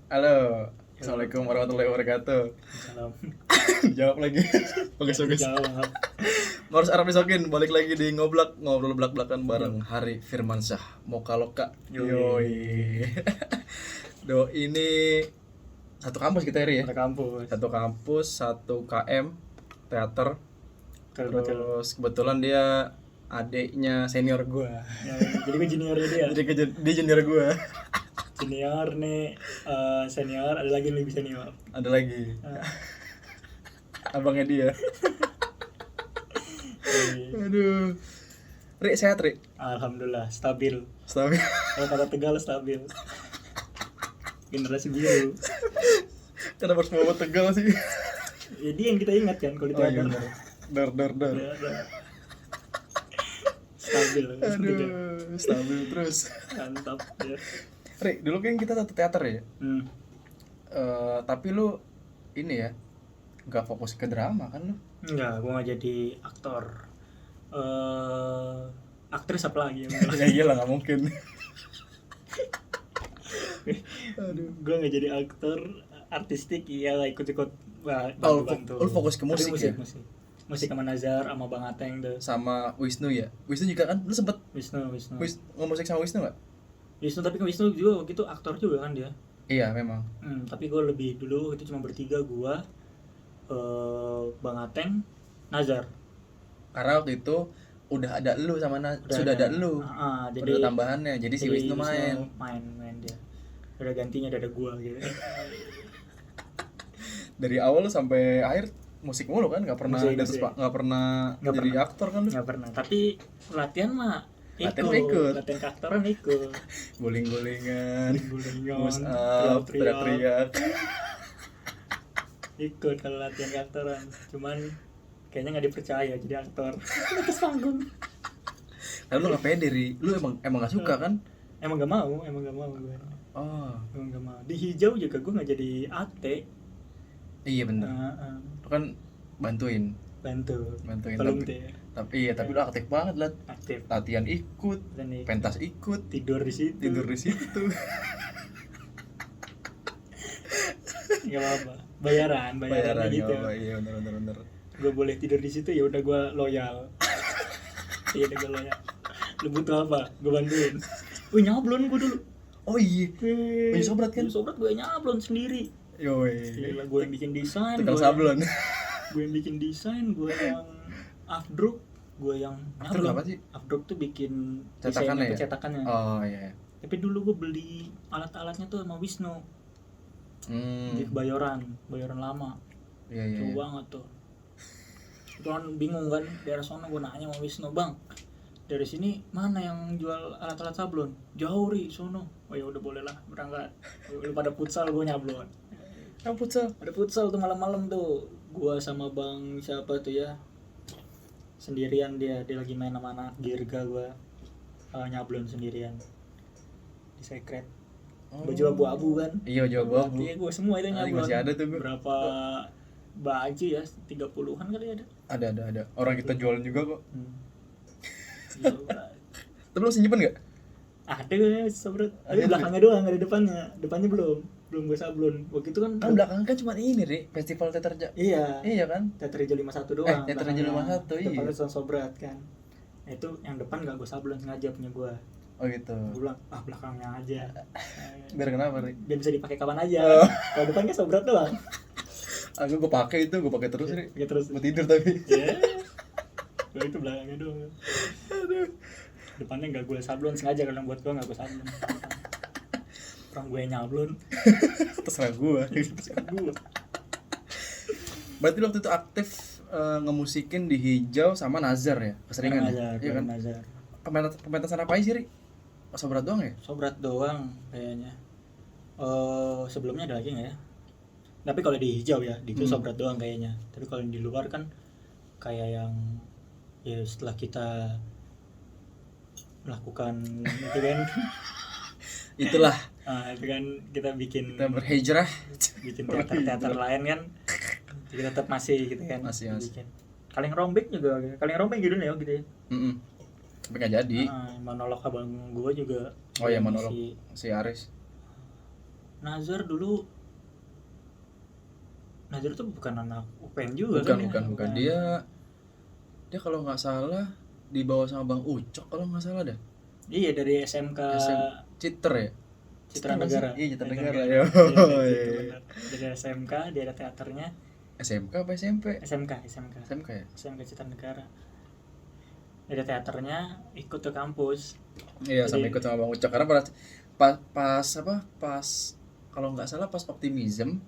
Halo, assalamualaikum warahmatullahi wabarakatuh. Salam. Jawab lagi. Bagus. Jawab. Morris Arab Disokin, balik lagi di ngobrol belak-belakan bareng Hari Firmansyah Moka Loka. Yoi. Do ini satu kampus kita Ri ya. Satu kampus. Satu KM teater. Betul. Terus kebetulan dia adiknya senior gua. Ya, jadi gue juniornya dia. Jadi dia junior gua. Junior nih, senior, ada lagi yang lebih senior. Ada lagi. Abangnya dia. Aduh. Ri, sehat Ri? Alhamdulillah, stabil. Stabil. Kalau kata Tegal stabil. Generasi biru. Kenapa harus bawa Tegal sih? Jadi yang kita ingat kan kalau di teater. Dar. Stabil. Aduh, stabil terus. Mantap ya. Ri, dulu kan kita satu teater ya. Tapi lu ini ya, nggak fokus ke drama kan lu? Enggak, gue nggak jadi aktor. Aktris apa lagi? Ya iyalah, nggak mungkin. Aduh, gue nggak jadi aktor artistik, iya lah ikut-ikut bantu. Lu fokus ke musik ya? Musik sama Nazar, sama Bang Ateng tuh. Sama Wisnu ya? Wisnu juga kan? Lu sempet Wisnu. nge-musik sama Wisnu nggak? Wisnu, tapi kan Wisnu juga waktu itu aktor juga kan dia. Iya memang. Tapi gue lebih dulu itu cuma bertiga, gue, Bang Ateng, Nazar. Karena waktu itu udah ada lu sama sudah ada lu. Jadi udah ada tambahannya. Jadi si Wisnu main dia. Udah gantinya ada gue gitu. Dari awal sampai akhir musik mulu kan, nggak pernah jadi aktor kan lu? Nggak pernah, tapi latihan mah ikut. Latihan keaktoran ikut. Guling-gulingan, push up, teriak-teriak. teriak-teriak. Ikut kalau latihan keaktoran, cuman kayaknya nggak dipercaya jadi aktor. Atas panggung. Lalu lu nggak pede Ri, lu emang nggak suka kan? Emang nggak mau gue. Oh, Emang nggak mau. Di hijau juga gue nggak jadi AT. iya bener. Lu kan bantuin. Tapi lu aktif banget lah. Aktif. Latihan ikut, pentas ikut, tidur di situ. Gak apa-apa. Bayarannya gitu. Iya bener. Gue boleh tidur di situ, ya udah gue loyal. Iya udah gue loyal. Lu butuh apa? Gue bantuin. Nyablon gue dulu. Oh iya. Punya sobrat kan? Sobrat gue nyablon sendiri. Yoi. Gila, gue yang bikin desain. Tukang sablon. Gue yang bikin desain, gue yang afdruk, gue yang nyablon. Apa sih? Afdruk tuh bikin cetakannya. Oh iya. Tapi dulu gue beli alat-alatnya tuh sama Wisnu. Di Bayoran lama. Iya. Jauh banget tuh. Itu kan bingung kan, daerah sana gue nanya sama Wisnu, "Bang, dari sini mana yang jual alat-alat sablon?" "Jauh Ri, sono." "Oh ya udah boleh lah, berangkat." Lu pada futsal, gue nyablon. Ada futsal tuh malam-malam tuh. Gua sama Bang siapa tuh ya, sendirian dia lagi main sama anak Girga, gua nyablon sendirian di secret. Baju abu-abu kan? Iya, baju abu-abu. Iya, gua semua itu nyablon. Masih ada tuh gua. Berapa baju ya? 30-an kali ada. Ada. Orang kita jualan juga kok. Iya. Terus simpen enggak? Ada sobret. Tapi belakangnya doang, enggak di depannya. Depannya belum gue sablon. Waktu itu kan belakangnya kan cuma ini Ri, festival teater. Iya kan? Teater Hijau 51 doang. Teater Hijau 51 iya. Depannya sound sobrat kan. Nah, itu yang depan enggak gue sablon, sengaja punya gue. Oh gitu. Gue bilang, belakangnya aja. Biar kenapa Ri? Biar bisa dipakai kapan aja. Kalau depan kan sobrat doang. Gue pakai terus Ri. Pakai terus. Mau tidur tapi. Iya. Gue itu belakangnya doang. Aduh. Depannya enggak gue sablon, sengaja kalau buat gue enggak gue sablon. Orang gue nyablon. Terserah gue. Berarti waktu itu aktif ngemusikin di Hijau sama Nazar ya? Keseringan ya? Iya kan? Nazar. Pementasan apa sih Ri? Sobrat doang ya? Sobrat doang kayaknya. Sebelumnya ada lagi nggak ya? Tapi kalau di Hijau ya, di itu sobrat doang kayaknya. Tapi kalau di luar kan kayak yang ya setelah kita melakukan itu kan itulah itu kan kita berhijrah bikin teater lain kan, kita tetap masih gitu kan, masih. Kaleng Rombeng juga, Kaleng Rombeng gitu ya gitu ya. Tapi nggak jadi. Monolog abang gue juga. Oh ya, monolog si Aris. Nazar tuh bukan anak UPN juga Bukan, kan? bukan. Dia kalau nggak salah dibawa sama Bang Ucok kalau nggak salah dah. Iya, dari SMK Citer ya? Citra Negara. Iya, Citra Negara. Iya, Yo. gitu, benar. Dari SMK, dia ada teaternya. SMK apa SMP? SMK ya? SMK Citra Negara. Ada teaternya, ikut ke kampus. Iya, sama ikut sama Bang Ucok karena pas kalau nggak salah pas Optimism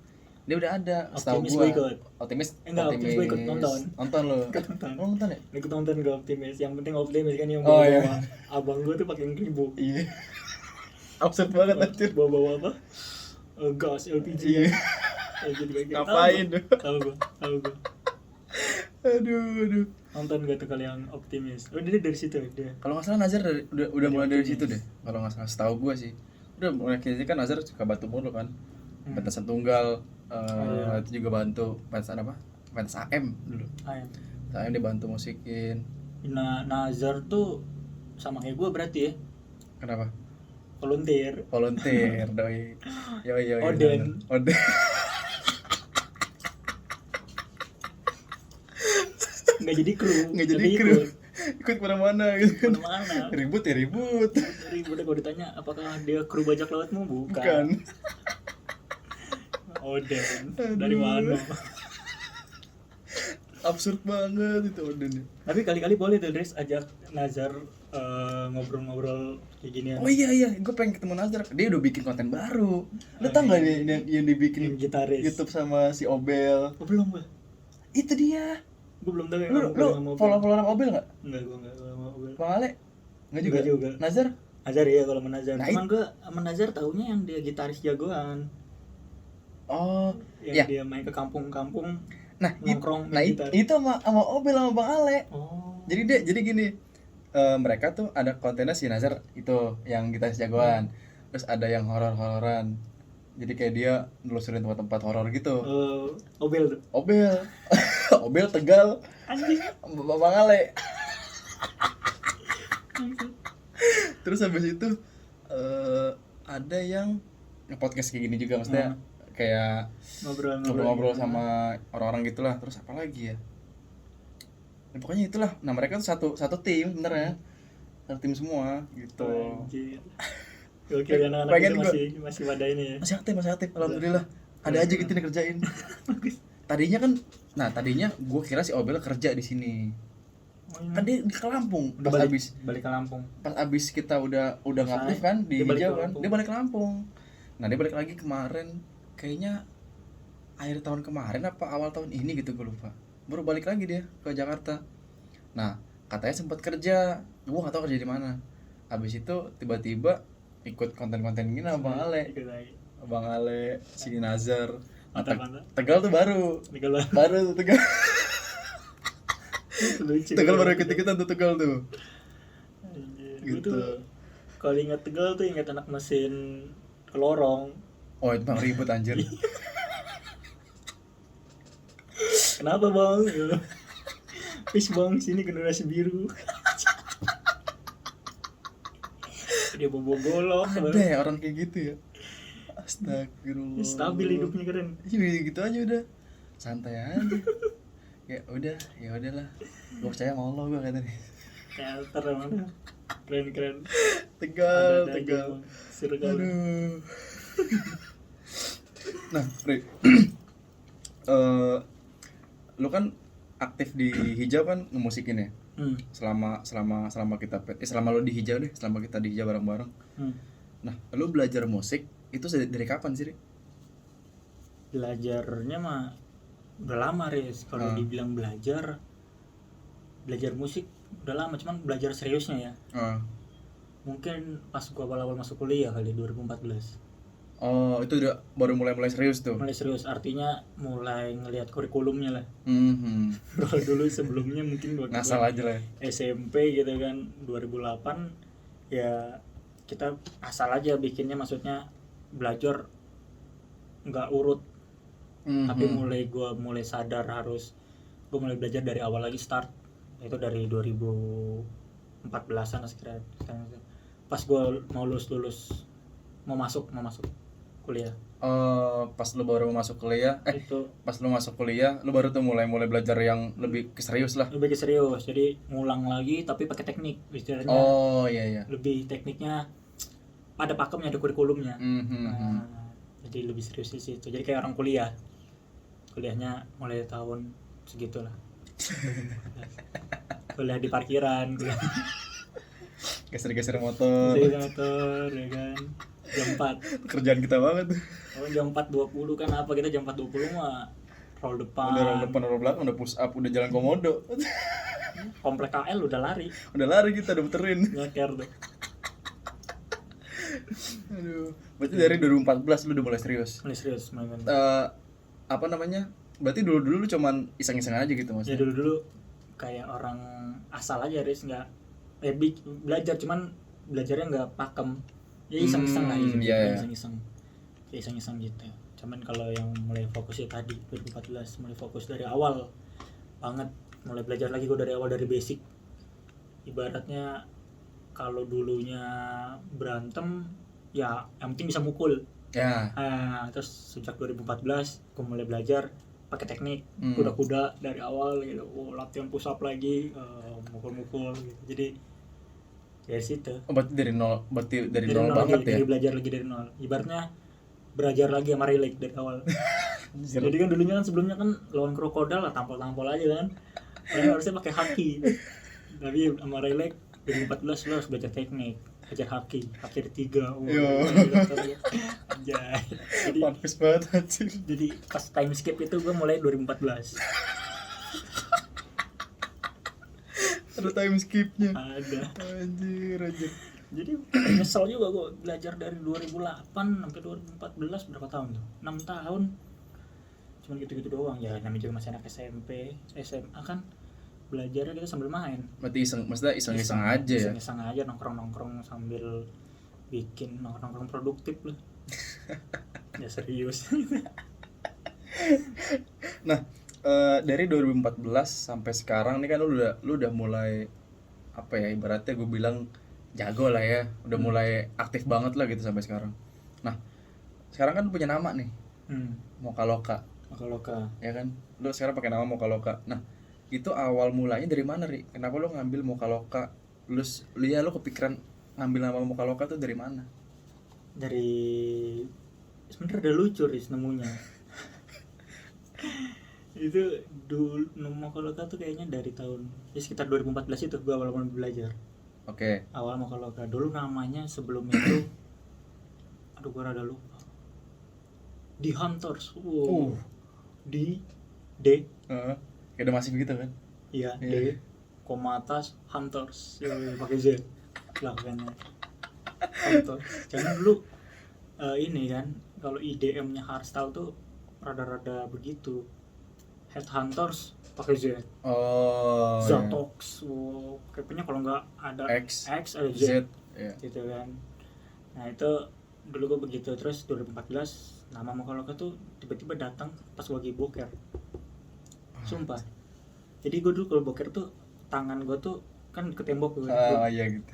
dia udah ada, setahu Optimis gua. gua ikut. Optimis Optimis gua ikut nonton. Nonton lo. Nonton. Oh, nonton ya? Ikut nonton gue Optimis. Yang penting Optimis kan yang Oh, bawa iya. abang gue tuh pakai ribu. Iya. Absurd banget anjir. Bawa apa? Gas LPG. Iya. Gitu kayak. Ngapain tuh? Tahu gue. Aduh. Nonton gak tuh kali yang Optimis? Oh, dia dari situ dia. Kalau nggak salah Nazar udah mulai dari situ deh. Kalau nggak salah setahu gua sih. Udah mulai kayaknya kan Nazar suka bantu mulu kan. Pentasan tunggal Iya. itu juga bantu pentas apa? Pentas AM dulu. Ayam. AM dia bantu musikin. Nazar tuh sama kayak gue berarti ya. Kenapa? Volunteer. Doi. Yoi. Oden. Nggak jadi kru. Ikut kemana-mana gitu kan. Kemana-mana. Ribut. Ribut kalau ditanya apakah dia kru bajak lautmu? Bukan. Oden. Dari mana? Absurd banget itu Oden. Tapi kali-kali boleh tuh Dres ajak Nazar ngobrol-ngobrol kayak gini ya. Oh iya, gue pengen ketemu Nazar. Dia udah bikin konten baru. Lu tau nggak dia yang dibikin Yang gitaris. YouTube sama si Obel? Oh, belum gue. Itu dia. Gue belum tahu yang Lu follow Obel nggak? Enggak, gue enggak mau Obel. Bang Ale? Nggak juga. Nggak juga. Nazar? Nazar ya kalau sama Nazar. Nah, Cuman gue sama Nazar taunya yang dia gitaris jagoan. Oh, Yang ya. dia main ke kampung-kampung. Nah, nongkrong nah main gitar. itu sama Obel sama Bang Ale. Oh. Jadi gini, mereka tuh ada kontennya si Nazar itu yang gitaris jagoan. Terus ada yang horor-hororan. Jadi kayak dia nelusurin tempat-tempat horor gitu. Obel tuh. Obel Tegal. Anjing. Bang Ale. Terus habis itu ada yang podcast kayak gini juga maksudnya kayak ngobrol-ngobrol sama orang-orang gitulah. Terus apa lagi ya? Ya, pokoknya itulah. Nah, mereka tuh satu tim sebenarnya. Satu tim semua gitu. Anjir. Oke, anak-anak Pengen itu masih pada ini ya. Masih aktif. Alhamdulillah. Ada aja gitu ngerjain. Tadinya gue kira si Obel kerja di sini. Kan dia di Lampung. Balik ke Lampung. Pas abis kita udah ngaktif kan di hijau kan, dia balik ke Lampung. Nah, dia balik lagi kemarin, kayaknya akhir tahun kemarin apa awal tahun ini gitu, gue lupa. Baru balik lagi dia ke Jakarta. Nah, katanya sempat kerja, gue nggak tahu kerja di mana. Abis itu tiba-tiba ikut konten-konten gini sama Bang Ale, si Nazar. Mantap. Tegal tuh baru tuh Tegal. Tegal baru ikut-ikutan tuh Tegal tuh. Gitu. Tuh, kalau ingat Tegal tuh ingat anak mesin kelorong. Oh, itu bang ribut anjir. Kenapa bang? Please bang, sini generasi biru. Dia bobo golok. Ada ya orang kayak gitu ya. Astagfirullah. Stabil hidupnya keren. Iya gitu aja udah. Santai aja. Ya udahlah. Gue percaya sama Allah gue katanya. Teater emang. Keren. Tegal. Aduh. Nah, Pri. Lu kan aktif di hijau kan ngemusikin ya? Selama kita selama lu di hijau deh, selama kita di hijau bareng-bareng. Nah, lu belajar musik itu dari kapan sih, Ri? Belajarnya mah udah lama, Riz. Kalau dibilang belajar musik udah lama, cuman belajar seriusnya ya. Mungkin pas gua awal-awal masuk kuliah kali 2014. Oh, itu udah baru mulai serius tuh. Mulai serius artinya mulai ngelihat kurikulumnya lah. Kalau dulu sebelumnya mungkin waktu ngasal aja lah. SMP gitu kan 2008 ya kita asal aja bikinnya, maksudnya belajar nggak urut. Tapi gua mulai sadar harus gua mulai belajar dari awal lagi, start itu dari 2014an sekarang. Pas gua mau lulus mau masuk kuliah. Pas lu baru masuk kuliah, Itu pas lu masuk kuliah, lu baru tuh mulai belajar yang lebih serius lah. lebih ke serius, jadi ngulang lagi tapi pakai teknik istilahnya. Oh iya. Lebih tekniknya ada pakemnya, ada kurikulumnya. Mhm. Nah, jadi lebih serius di situ. Jadi kayak orang kuliah. Kuliahnya mulai tahun segitulah. Kuliah di parkiran, kuliah Geser-geser motor. di motor, ya kan. Jam 4. Kerjaan kita banget tuh. Oh, jam 4.20 kan apa, kita jam 4.20 mah roll depan. Udah roll depan, roll belakang, udah push up, udah jalan komodo. Komplek KL udah lari. Udah lari kita, udah muterin. Nyeker tuh. Aduh. Berarti dari 2014 lu udah mulai serius. Mulai serius main. Apa namanya? Berarti dulu lu cuman iseng-iseng aja gitu Ya maksudnya. dulu kayak orang asal aja, Riz, nggak belajar, cuman belajarnya nggak pakem. Ya iseng-iseng lah gitu. Iya. Iseng-iseng gitu. Cuman kalau yang mulai fokusnya tadi 2014 mulai fokus dari awal banget, mulai belajar lagi gue dari awal, dari basic. Ibaratnya kalau dulunya berantem ya yang penting bisa mukul. Ya. Terus sejak 2014 gue mulai belajar pakai teknik kuda-kuda dari awal gitu. Latihan push up lagi, mukul-mukul gitu. Jadi dari situ. Berarti dari nol Dari nol nol banget lagi, ya. dari belajar lagi dari nol. Ibaratnya belajar lagi sama relate dari awal. Jadi kan dulunya kan sebelumnya kan lawan krokodil lah, tampol-tampol aja kan. Padahal harusnya pakai haki. Tapi sama relate 2014 lo harus belajar teknik, belajar haki ada 3. Anjay. Jadi Pantes banget anjir. jadi pas time skip itu gue mulai 2014. Ada time skipnya. Ada. Anjir. Jadi nyesel juga gue belajar dari 2008 sampai 2014, berapa tahun tuh? 6 tahun. Cuman gitu-gitu doang ya, namanya juga masih anak SMP, SMA kan belajarnya kita sambil main. Berarti maksudnya iseng-iseng aja ya. Iseng aja nongkrong-nongkrong sambil bikin nongkrong produktif lah. Ya serius. Nah, dari 2014 sampai sekarang nih kan lu udah mulai apa ya, ibaratnya gue bilang jago lah ya, udah mulai aktif banget lah gitu sampai sekarang. Nah, sekarang kan punya nama nih, Mokaloka, ya kan? Lu sekarang pakai nama Mokaloka. Nah, itu awal mulanya dari mana, Ri? Kenapa lu ngambil Mokaloka? Lu kepikiran ngambil nama Mokaloka tuh dari mana? Dari sebenarnya udah lucu Riz nemunya. Itu dulu Mokaloka tuh kayaknya dari tahun ya sekitar 2014 itu gue awal belajar. Oke. Awal Mokaloka dulu namanya sebelum itu aduh gue rada lupa. The Hunters. D Kayak udah masih begitu kan? iya, Iya. D koma atas Hunters. Pakai Z belakangnya. Hunters. Jangan dulu ini kan kalau IDM-nya hardstyle tuh rada-rada begitu. Headhunters pakai Z. Oh. Zatox. Kayaknya kalau nggak ada X ada Z. Z. Ya. Gitu kan. Nah itu dulu gue begitu. Terus 2014 nama Mokaloka tuh tiba-tiba datang pas gue lagi boker. Sumpah. Jadi gue dulu kalau boker tuh tangan gue tuh kan ke tembok gue. Iya gitu.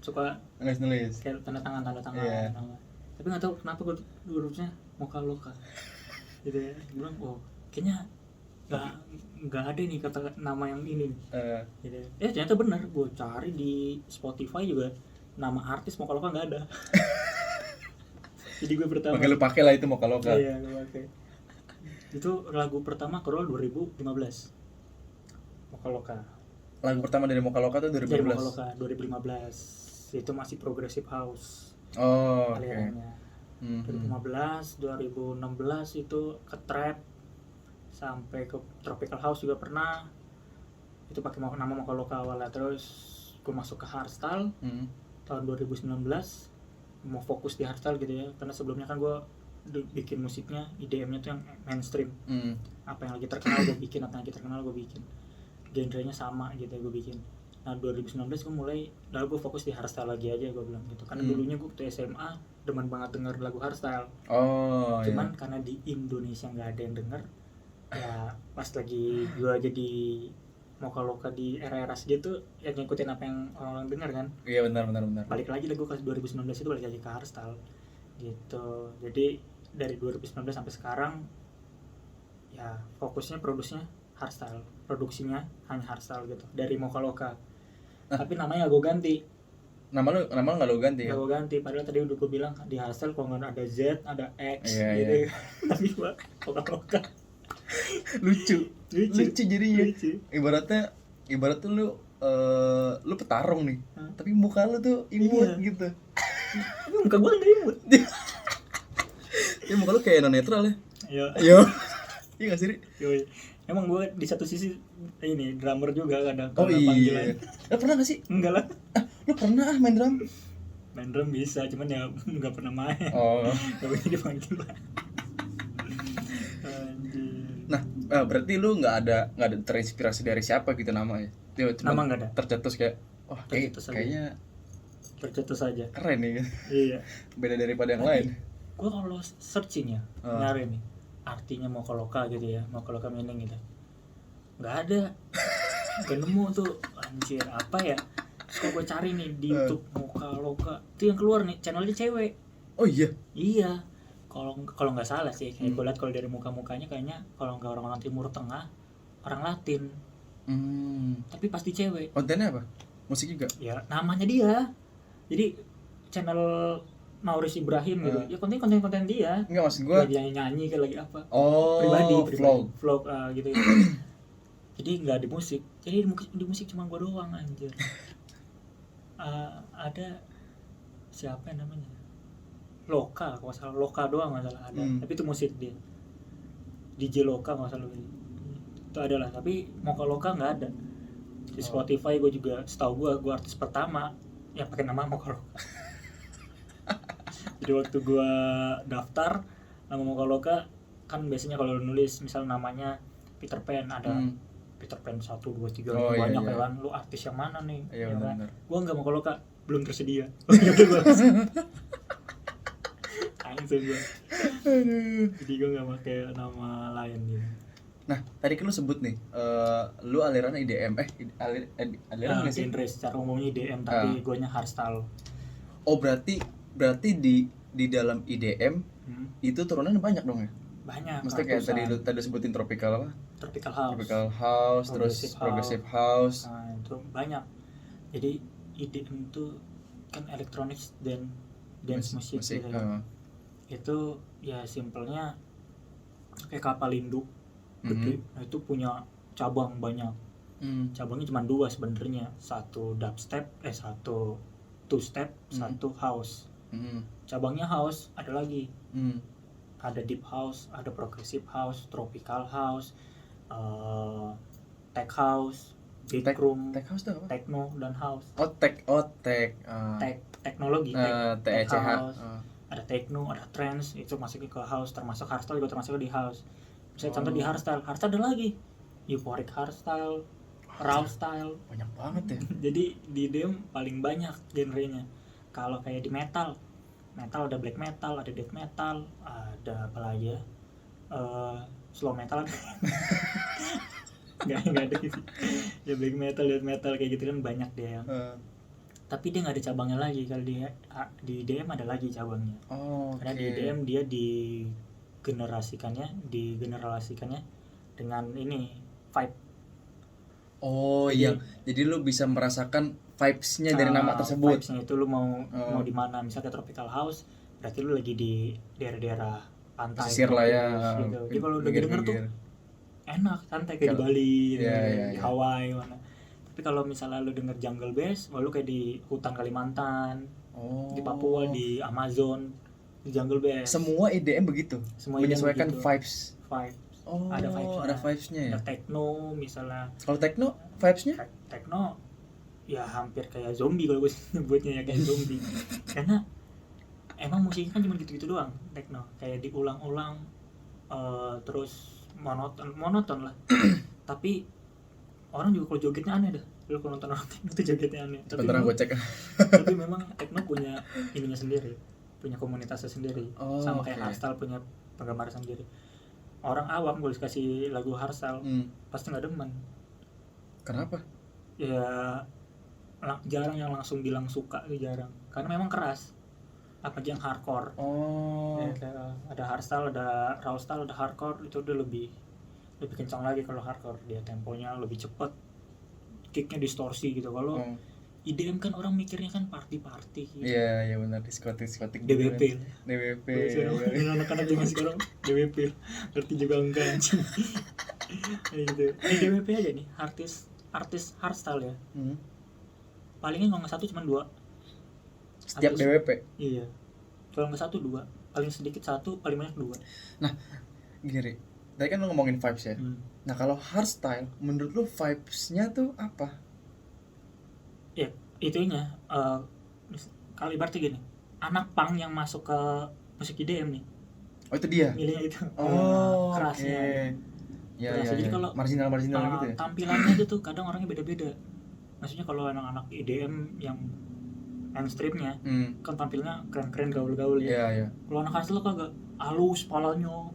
Suka Nulis. kayak tanda tangan. Iya. Tapi nggak tahu kenapa gue hurufnya Mokaloka. Gitu ya. Gue bilang, kayaknya nggak ada nih kata nama yang ini. Gitu. Ternyata benar. Gue cari di Spotify juga nama artis Mokaloka nggak ada. Jadi gue pertama. Makanya lu pakai lah itu Mokaloka. Iya, gue pakai. Itu lagu pertama keluar 2015. Mokaloka. Lagu pertama dari Mokaloka tuh 2015. Dari Mokaloka 2015. Itu masih progressive house. Oh, oke. Alirannya. 2015, 2016 itu ke trap sampai ke tropical house juga pernah. Itu pakai nama Mokaloka awalnya. Terus gue masuk ke hardstyle tahun 2019. Mau fokus di hardstyle gitu ya, karena sebelumnya kan gue bikin musiknya IDM-nya tuh yang mainstream. Apa yang lagi terkenal gue bikin, genrenya sama gitu ya gue bikin. Nah 2019 gue mulai, lalu gue fokus di hardstyle lagi aja gue bilang gitu. Karena dulunya gue waktu SMA demen banget denger lagu hardstyle. Cuman karena di Indonesia nggak ada yang denger, ya pas lagi gue jadi Mokaloka di era-era segitu ya ngikutin apa yang orang denger kan. Iya benar. Balik lagi lagu ke 2019 itu balik lagi ke hardstyle. gitu. Jadi dari 2019 sampai sekarang ya fokusnya produksinya hanya hardstyle gitu dari Mokaloka. Tapi namanya gue ganti. Nama lu nggak lu ganti Nggak kan? gue ganti, padahal tadi udah gue bilang di hardstyle kalau nggak ada Z ada X Iya, gitu. iya. Tapi gue Mokaloka. Lucu jadinya. Lucu. Ibaratnya lu petarung nih, Hah? tapi muka lu tuh imut Iya. gitu. Tapi muka gue nggak imut. Ya muka lu kayak non netral ya. Ya. Yo. Iya nggak sih, Ri? Yoi. Emang gue di satu sisi ini drummer juga kadang Oh kalau panggilan. iya. Lu pernah nggak sih? Enggak lah. Lu pernah main drum? Main drum bisa, cuman ya nggak pernah main. Oh. Gak bisa dipanggil. Anjir. Nah, berarti lu nggak ada terinspirasi dari siapa gitu namanya? Dia cuma Nama nggak ada. tercetus kayak, wah Tercetus aja. kayaknya Tercetus aja. keren nih, Iya. beda daripada yang Tapi, lain. gue kalau searching ya, nyari nih artinya Mokaloka gitu ya, Mokaloka meaning gitu. Nggak ada. Gak nemu tuh. Anjir, apa ya? Terus gue cari nih di YouTube Mokaloka. Itu yang keluar nih, channelnya cewek. Oh iya. Iya. Kalau nggak salah sih, kayak gue liat kalau dari muka-mukanya kayaknya kalau nggak orang-orang Timur Tengah, orang Latin. Tapi pasti cewek. Kontennya apa? Musik juga? Ya namanya dia. Jadi channel Maurice Ibrahim gitu. Ya konten dia. Enggak, maksud gua. Lagi nyanyi kayak lagi apa? Oh, Pribadi. vlog. Gitu. Jadi nggak di musik. Jadi di musik cuma gue doang anjir. Ada siapa yang namanya? Loka, kalau salah Loka doang nggak salah ada. Tapi itu musik dia. DJ Loka nggak salah. Itu adalah, tapi Mokaloka nggak ada. Di Spotify gue juga, setahu gue artis pertama yang pakai nama Mokaloka. Jadi waktu gue daftar nama Mokaloka, kan biasanya kalau nulis misal namanya Peter Pan ada Peter Pan 1, 2, 3 banyak ya kan, lu artis yang mana nih? Iya, ya kan? benar. Gue nggak Mokaloka, belum tersedia. Ya udah gue langsung gue. Jadi gue nggak pakai nama lain gitu. Nah, tadi kan lu sebut nih, lu aliran IDM, aliran nggak sih? Genre secara umumnya IDM, tapi gue nya hardstyle. Oh, berarti di dalam IDM itu turunannya banyak dong ya? Banyak. Maksudnya kayak tadi sebutin tropical apa? Tropical house, terus progressive house. Nah, itu banyak. Jadi IDM itu kan electronics dan dance music gitu ya. Itu ya simpelnya kayak kapal induk gede. Nah, itu punya cabang banyak. Cabangnya cuma 2 sebenarnya. Satu dubstep, satu two step, satu house. Cabangnya house ada lagi. Ada deep house, ada progressive house, tropical house, tech house, big room, tech house itu apa? techno dan house. Teknologi, tech house. Ada techno, ada trance, itu masuk ke house, termasuk hardstyle juga termasuk di house. Misalnya contoh di hardstyle ada lagi euphoric hardstyle, raw style. Banyak banget ya. Jadi di IDM paling banyak genrenya. Kalau kayak di metal ada black metal, ada death metal, ada apa lagi ya, slow metal. nggak ada gitu. Ya black metal, death metal kayak gitu kan banyak dia yang. Tapi dia nggak ada cabangnya lagi. Kalau di IDM ada lagi cabangnya. Karena di IDM dia digenerasikannya dengan ini vibe. Oh iya. Jadi lu bisa merasakan vibes-nya dari nama tersebut. Vibes-nya itu lu mau di mana? Misalnya tropical house, berarti lu lagi di daerah-daerah pantai. Pesisir lah ya. Gitu. Jadi kalau udah denger tuh enak, santai kayak di Bali, di Hawaii mana. Tapi kalau misalnya lu denger jungle bass, lu kayak di hutan Kalimantan, di Papua, di Amazon, di jungle bass. Semua IDM begitu. Menyesuaikan vibes. Oh, ada vibes-nya ya. Ada techno misalnya. Kalau techno vibes-nya? Techno ya hampir kayak zombie kalau gue nyebutnya, ya kayak zombie. Karena emang musiknya kan cuma gitu-gitu doang, techno. Kayak diulang-ulang terus monoton lah. Tapi orang juga kalau jogetnya aneh dah. Lu kalau nonton orang techno tuh jogetnya aneh. Beneran gue cek. Tapi memang techno punya ininya sendiri, punya komunitasnya sendiri. Sama kayak hardstyle punya penggemar sendiri. Orang awam gue kasih lagu hardstyle pasti nggak demen. Kenapa? Ya jarang yang langsung bilang suka, jarang. Karena memang keras. apalagi yang hardcore. Oh. Ya, ada hardstyle, ada raw style, ada hardcore, itu udah lebih kencang lagi. Kalau hardcore dia temponya lebih cepat, kicknya distorsi gitu. Kalau IDM kan orang mikirnya kan party gitu. Iya benar, diskotik DWP. DWP. Yang anak-anak zaman sekarang DWP ngerti juga enggak anjing. Gitu. DWP aja nih, artis hardstyle ya. Palingnya kalau nggak satu cuma 2 Setiap artis. DWP. Iya, kalau nggak 1 2, paling sedikit 1, paling banyak 2. Nah gini, tadi kan lo ngomongin vibes ya. Nah kalau hardstyle menurut lo vibes-nya tuh apa? Ya itunya kalau ibaratnya gini, anak punk yang masuk ke musik IDM nih. Oh itu dia. Milihnya itu. Kerasnya. Okay. Ya, Jadi kalau marginal gitu ya. Tampilannya itu tuh kadang orangnya beda-beda. Maksudnya kalau anak-anak IDM yang mainstreamnya kan tampilnya keren-keren, gaul-gaul ya. Iya. Kalau anak hardstyle kagak, halus palanya,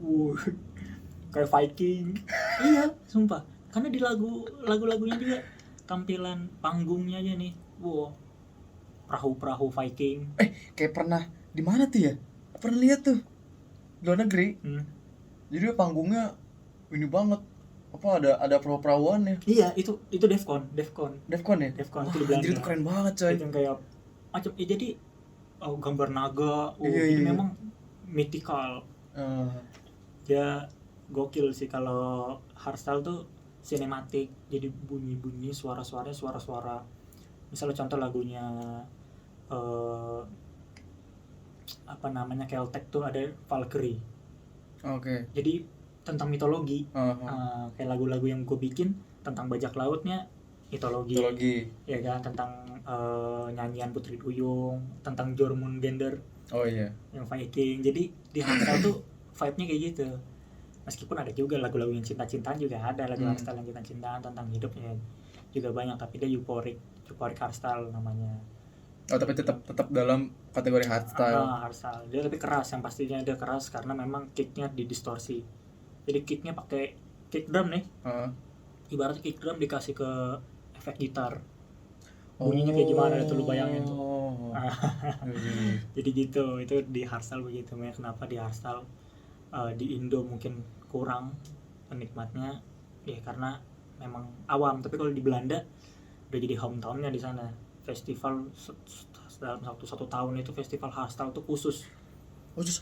kayak Viking. Iya, sumpah. Karena di lagu-lagunya juga tampilan panggungnya aja nih, perahu Viking. Kayak pernah di mana tuh ya? Pernah lihat tuh luar negeri. Jadi panggungnya ini banget, apa ada perahu-perahuan ya? Iya, itu Defcon ya? Defcon itu di Belanda. Anjir itu keren banget coy. Itu yang kayak macam jadi gambar naga. Iya. Ini memang mythical. Ya gokil sih. Kalau hardstyle tuh sinematik, jadi bunyi-bunyi, suara misalnya contoh lagunya apa namanya, Celtic tuh ada Valkyrie. Oke. Jadi tentang mitologi. Kayak lagu-lagu yang gue bikin tentang bajak lautnya mitologi. Ya kan, tentang nyanyian Putri Duyung, tentang Jormungandr. Oh iya. Yang Viking. Jadi di hardstyle tuh vibe-nya kayak gitu. Meskipun ada juga lagu-lagu yang cinta-cintaan juga ada, lagu hardstyle yang cinta-cintaan tentang hidupnya juga banyak, tapi dia euphoric hardstyle namanya. Oh tapi tetap dalam kategori hardstyle. Hardstyle. Dia lebih keras, yang pastinya dia keras karena memang kicknya didistorsi. Jadi kicknya pakai kick drum nih. Ibaratnya kick drum dikasih ke efek gitar. Bunyinya kayak gimana itu lu bayangin tuh. Jadi gitu, itu di hardstyle begitu. Makanya kenapa di hardstyle di Indo mungkin kurang penikmatnya ya karena memang awam. Tapi kalau di Belanda udah jadi hometownnya di sana. Festival dalam satu tahun itu festival hardstyle tuh khusus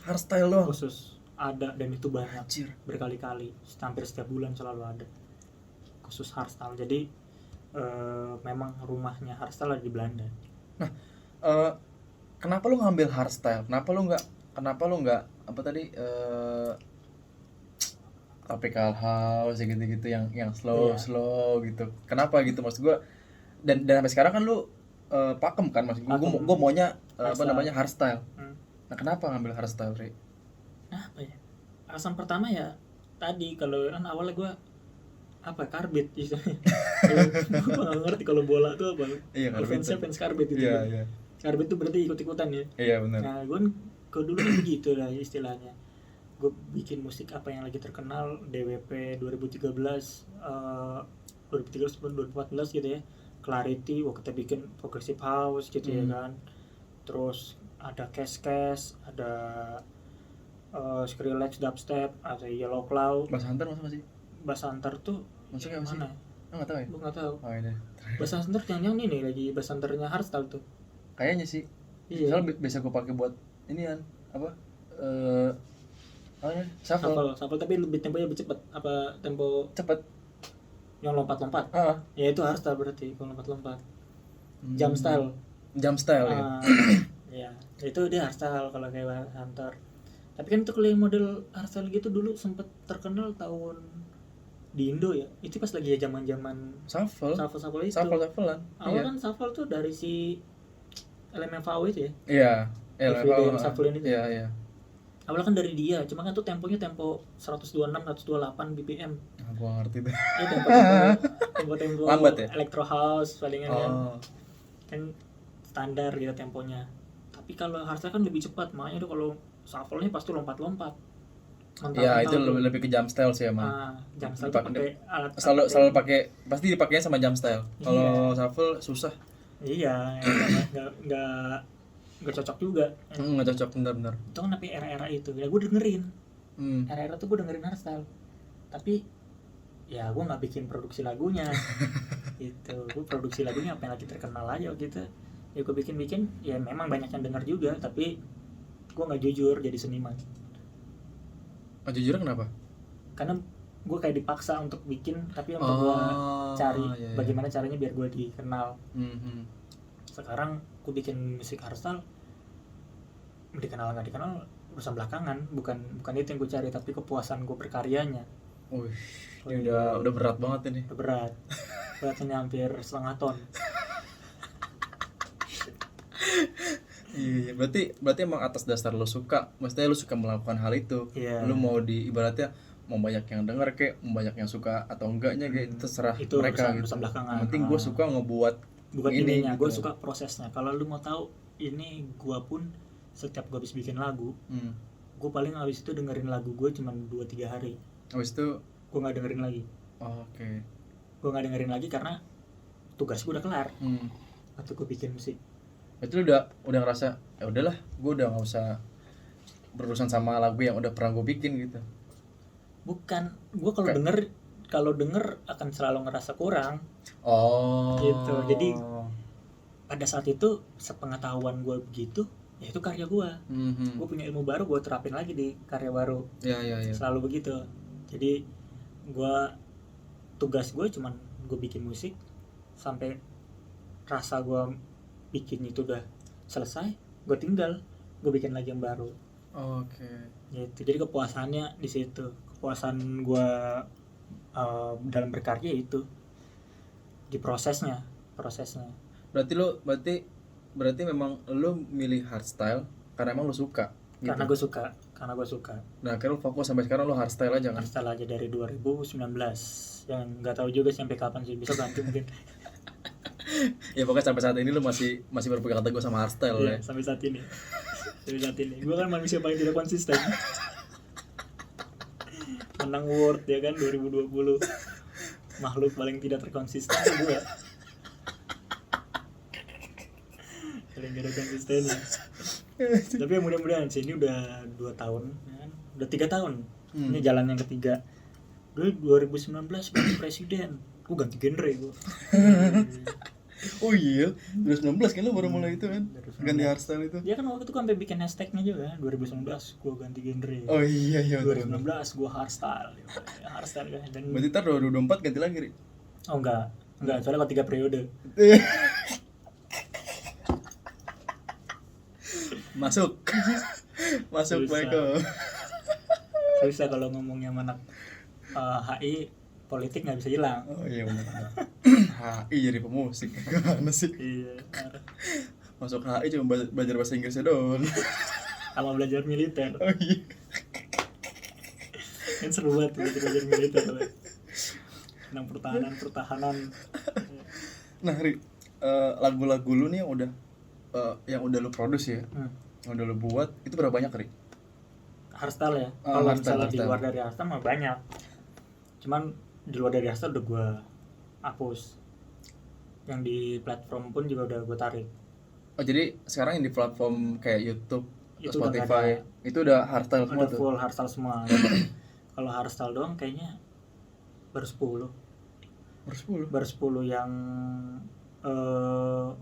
hardstyle loh. Khusus ada, dan itu banyak. Anjir. Berkali-kali, hampir setiap bulan selalu ada khusus hardstyle. Jadi memang rumahnya hardstyle ada di Belanda. Nah, kenapa lu ngambil hardstyle? Kenapa lu nggak apa tadi tropical house gitu yang slow gitu? Kenapa gitu, maksud gua? Dan sampai sekarang kan lu pakem kan, maksud gua maunya apa namanya hardstyle. Nah, kenapa ngambil hardstyle, Ri? Apa ya? Alasan pertama ya tadi, kalau kan awalnya gua karbit istilahnya. Gue nggak ngerti kalau bola tuh apa. Iya, fans karbit itu. Iya. Karbit tuh berarti ikut-ikutan ya. Iya benar. Nah gue dulu kan begitu lah istilahnya. Gue bikin musik apa yang lagi terkenal, DWP 2013, 2014 gitu ya. Clarity, kita bikin progressive house gitu ya kan. Terus ada Cash, ada Skrillex dubstep, ada Yellow Cloud. Bass Hunter masih? Bass Hunter tuh masuknya mana? Nggak tahu ya? Gue nggak tahu. Oh iya. Bass Hunter yang ini nih lagi Bass Hunternya hardstyle tuh. Kayaknya sih. Iya. Soalnya biasa gue pakai buat inian apa? Shuffle tapi lebih temponya lebih cepat. Apa tempo cepet? Yang lompat-lompat. Ya itu hardstyle berarti kalau lompat-lompat. Jump style ya. Ya, itu dia hardstyle kalau kayak Bass Hunter. Tapi kan itu kalau yang model hardstyle gitu dulu sempet terkenal tahun di Indo ya. Itu pas lagi ya zaman-zaman shuffle itu. Shuffle-an. Awal kan shuffle tuh dari si LMFAO itu ya. Iya, LMFAO shuffle itu. Iya. Awalnya kan dari dia, cuma kan tuh temponya tempo 126 128 BPM. Gua ngerti tuh. Iya, tempo lambat ya? Electro house palingan kan standar gitu temponya. Tapi kalau hardstyle kan lebih cepat, makanya tuh kalau shuffle-nya pasti lompat-lompat. Iya, itu lebih ke jump style sih emang. Jump style pakai alat selalu pakai, pasti dipakainya sama jump style. Kalau shuffle susah. Iya, enggak nggak cocok juga. Nggak cocok, benar-benar. Itu kan tapi era-era itu ya gue dengerin. Hmm. Era-era tuh gue dengerin hardstyle. Tapi ya gue nggak bikin produksi lagunya. Itu gue produksi lagunya apa yang lagi terkenal aja gitu. Ya gue bikin ya memang banyak yang denger juga, tapi gue nggak jujur jadi seniman. Jujur kenapa? Karena gue kayak dipaksa untuk bikin, tapi untuk gue cari iya. bagaimana caranya biar gue dikenal. Mhm. Sekarang gue bikin musik hardstyle, dikenal nggak dikenal urusan belakangan, bukan itu yang gue cari, tapi kepuasan gue berkaryanya. Wih, ini udah berat banget ini. Udah berat, beratnya hampir setengah ton. Iya, berarti emang atas dasar lo suka, maksudnya lo suka melakukan hal itu. Iya. Lo mau ibaratnya mau banyak yang denger kayak, mau banyak yang suka atau enggaknya kayak terserah Itu mereka urusan gitu. belakangan. Yang penting gue suka ngebuat buat ininya, gitu. gue suka prosesnya. Kalau lu mau tahu, ini gue pun setiap gue habis bikin lagu, gue paling habis itu dengerin lagu gue cuma 2-3 hari. Habis itu Gue nggak dengerin lagi. Oke. Gue nggak dengerin lagi karena tugas gue udah kelar. Waktu gue bikin musik. Itu udah ngerasa ya udahlah, gue udah nggak usah berurusan sama lagu yang udah pernah gue bikin gitu. Bukan, gue kalau denger akan selalu ngerasa kurang. Gitu. Jadi pada saat itu sepengetahuan gue begitu, ya itu karya gue. Gue punya ilmu baru, gue terapin lagi di karya baru. Ya. Selalu begitu. Jadi tugas gue cuman gue bikin musik sampai rasa gue bikin itu udah selesai, gue tinggal, gue bikin lagi yang baru. Oke. Gitu. Jadi kepuasannya di situ. Kepuasan gue dalam berkarya itu di prosesnya. Berarti memang lo milih hardstyle karena emang lo suka gitu. Karena gue suka. Nah, akhirnya lo fokus sampai sekarang lo hardstyle aja kan? Hardstyle aja dari 2019. Yang nggak tahu juga sampai kapan sih, bisa ganti mungkin. Ya pokoknya sampai saat ini lo masih berpegang teguh sama hardstyle ya. Sampai saat ini. Gue kan manusia paling tidak konsisten. Menang award ya kan 2020. Makhluk paling tidak terkonsisten gue. Paling tidak konsisten ya. Tapi ya mudah-mudahan sih, ini udah 2 tahun ya kan? Udah 3 tahun. Ini jalan yang ketiga. Dulu 2019 ganti presiden, gue ganti genre gue. Oh iya, 2019 kan lo baru mulai itu kan, ganti hardstyle itu. Ya kan waktu itu kan sampai bikin hashtagnya juga, 2019 gue ganti genre. Oh iya 2019 gue hardstyle, hardstyle kan. Dan berarti ntar 2024 ganti lagi, Ri? oh enggak, soalnya kalau 3 periode. Masuk Michael. Susah kalau ngomongnya sama anak HI, politik nggak bisa hilang. Oh iya benar. HI jadi pemusik, gimana sih? Iya. Masuk HI cuma belajar bahasa Inggrisnya doang. Sama belajar militer. Oh iya. Kan seru banget belajar militer. Tentang pertahanan. Nah, Ri, lagu-lagu lu nih yang udah lu produce ya, yang udah lu buat itu berapa banyak, Ri? Hardstyle ya. Kalau misalnya di luar dari hardstyle mah banyak. Cuman di luar dari hardstyle udah gue hapus. Yang di platform pun juga udah gue tarik. Oh jadi sekarang yang di platform kayak YouTube, Itu Spotify itu udah hardstyle semua udah tuh? full hardstyle semua. Kalau hardstyle doang kayaknya baru 10. Baru 10 yang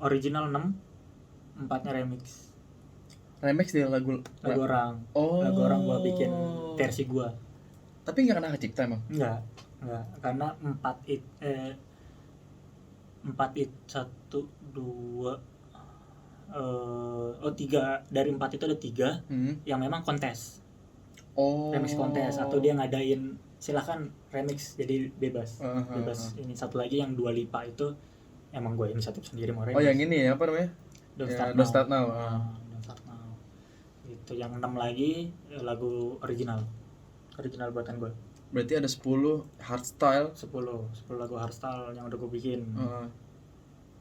original 6, 4-nya remix. Remix dia lagu orang. Oh. Lagu orang gua bikin versi gua. Tapi nggak kena kecipta emang? Enggak. Karena 4 it 1 2 3 dari 4 itu ada 3 yang memang kontes. Remix kontes atau dia ngadain silakan remix jadi bebas. Bebas. Ini satu lagi yang Dua Lipa itu emang gue inisiatif sendiri mau remix. Oh yang ini ya apa namanya? Don't Start Now. Don't Start Now. Itu yang 6 lagi lagu original buatan gue. Berarti ada 10 hardstyle. 10 lagu hardstyle yang udah gue bikin.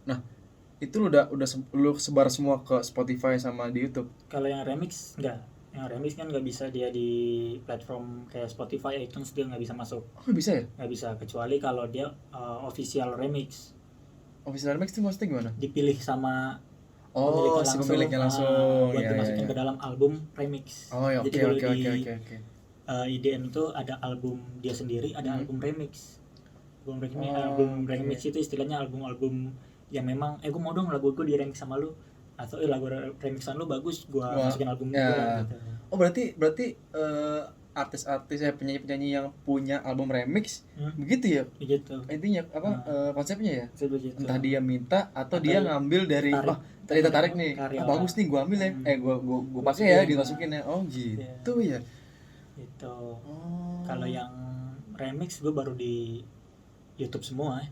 Nah, itu lu sebar semua ke Spotify sama di YouTube. Kalau yang remix enggak. Yang remix kan nggak bisa dia di platform kayak Spotify, iTunes dia nggak bisa masuk. Oh bisa ya? Nggak bisa, kecuali kalau dia official remix. Official remix itu maksudnya gimana? Dipilih sama Oh, si pemiliknya langsung. buat Ya, dimasukin ya, ke ya. dalam album remix. Oh, ya, Jadi oke kalau oke di oke oke oke. IDM itu ada album dia sendiri, ada Hmm. album remix. Album Oh, remix oke. itu istilahnya album-album yang memang gue mau dong lagu gue di remix sama lu, atau lagu remixan lu bagus, gue Wah, masukin album ya. gue gitu. Oh, berarti artis-artis penyanyi-penyanyi yang punya album remix begitu ya? Gitu. Intinya apa konsepnya ya? Begitu. Entah dia minta atau Atau dia ngambil dari tadi tertarik nih. karya Bagus nih, gua ambil ya. Gua pakai ya, dimasukin ya. Oh, gitu ya. Gitu. Oh. Kalau yang remix gue baru di YouTube semua ya.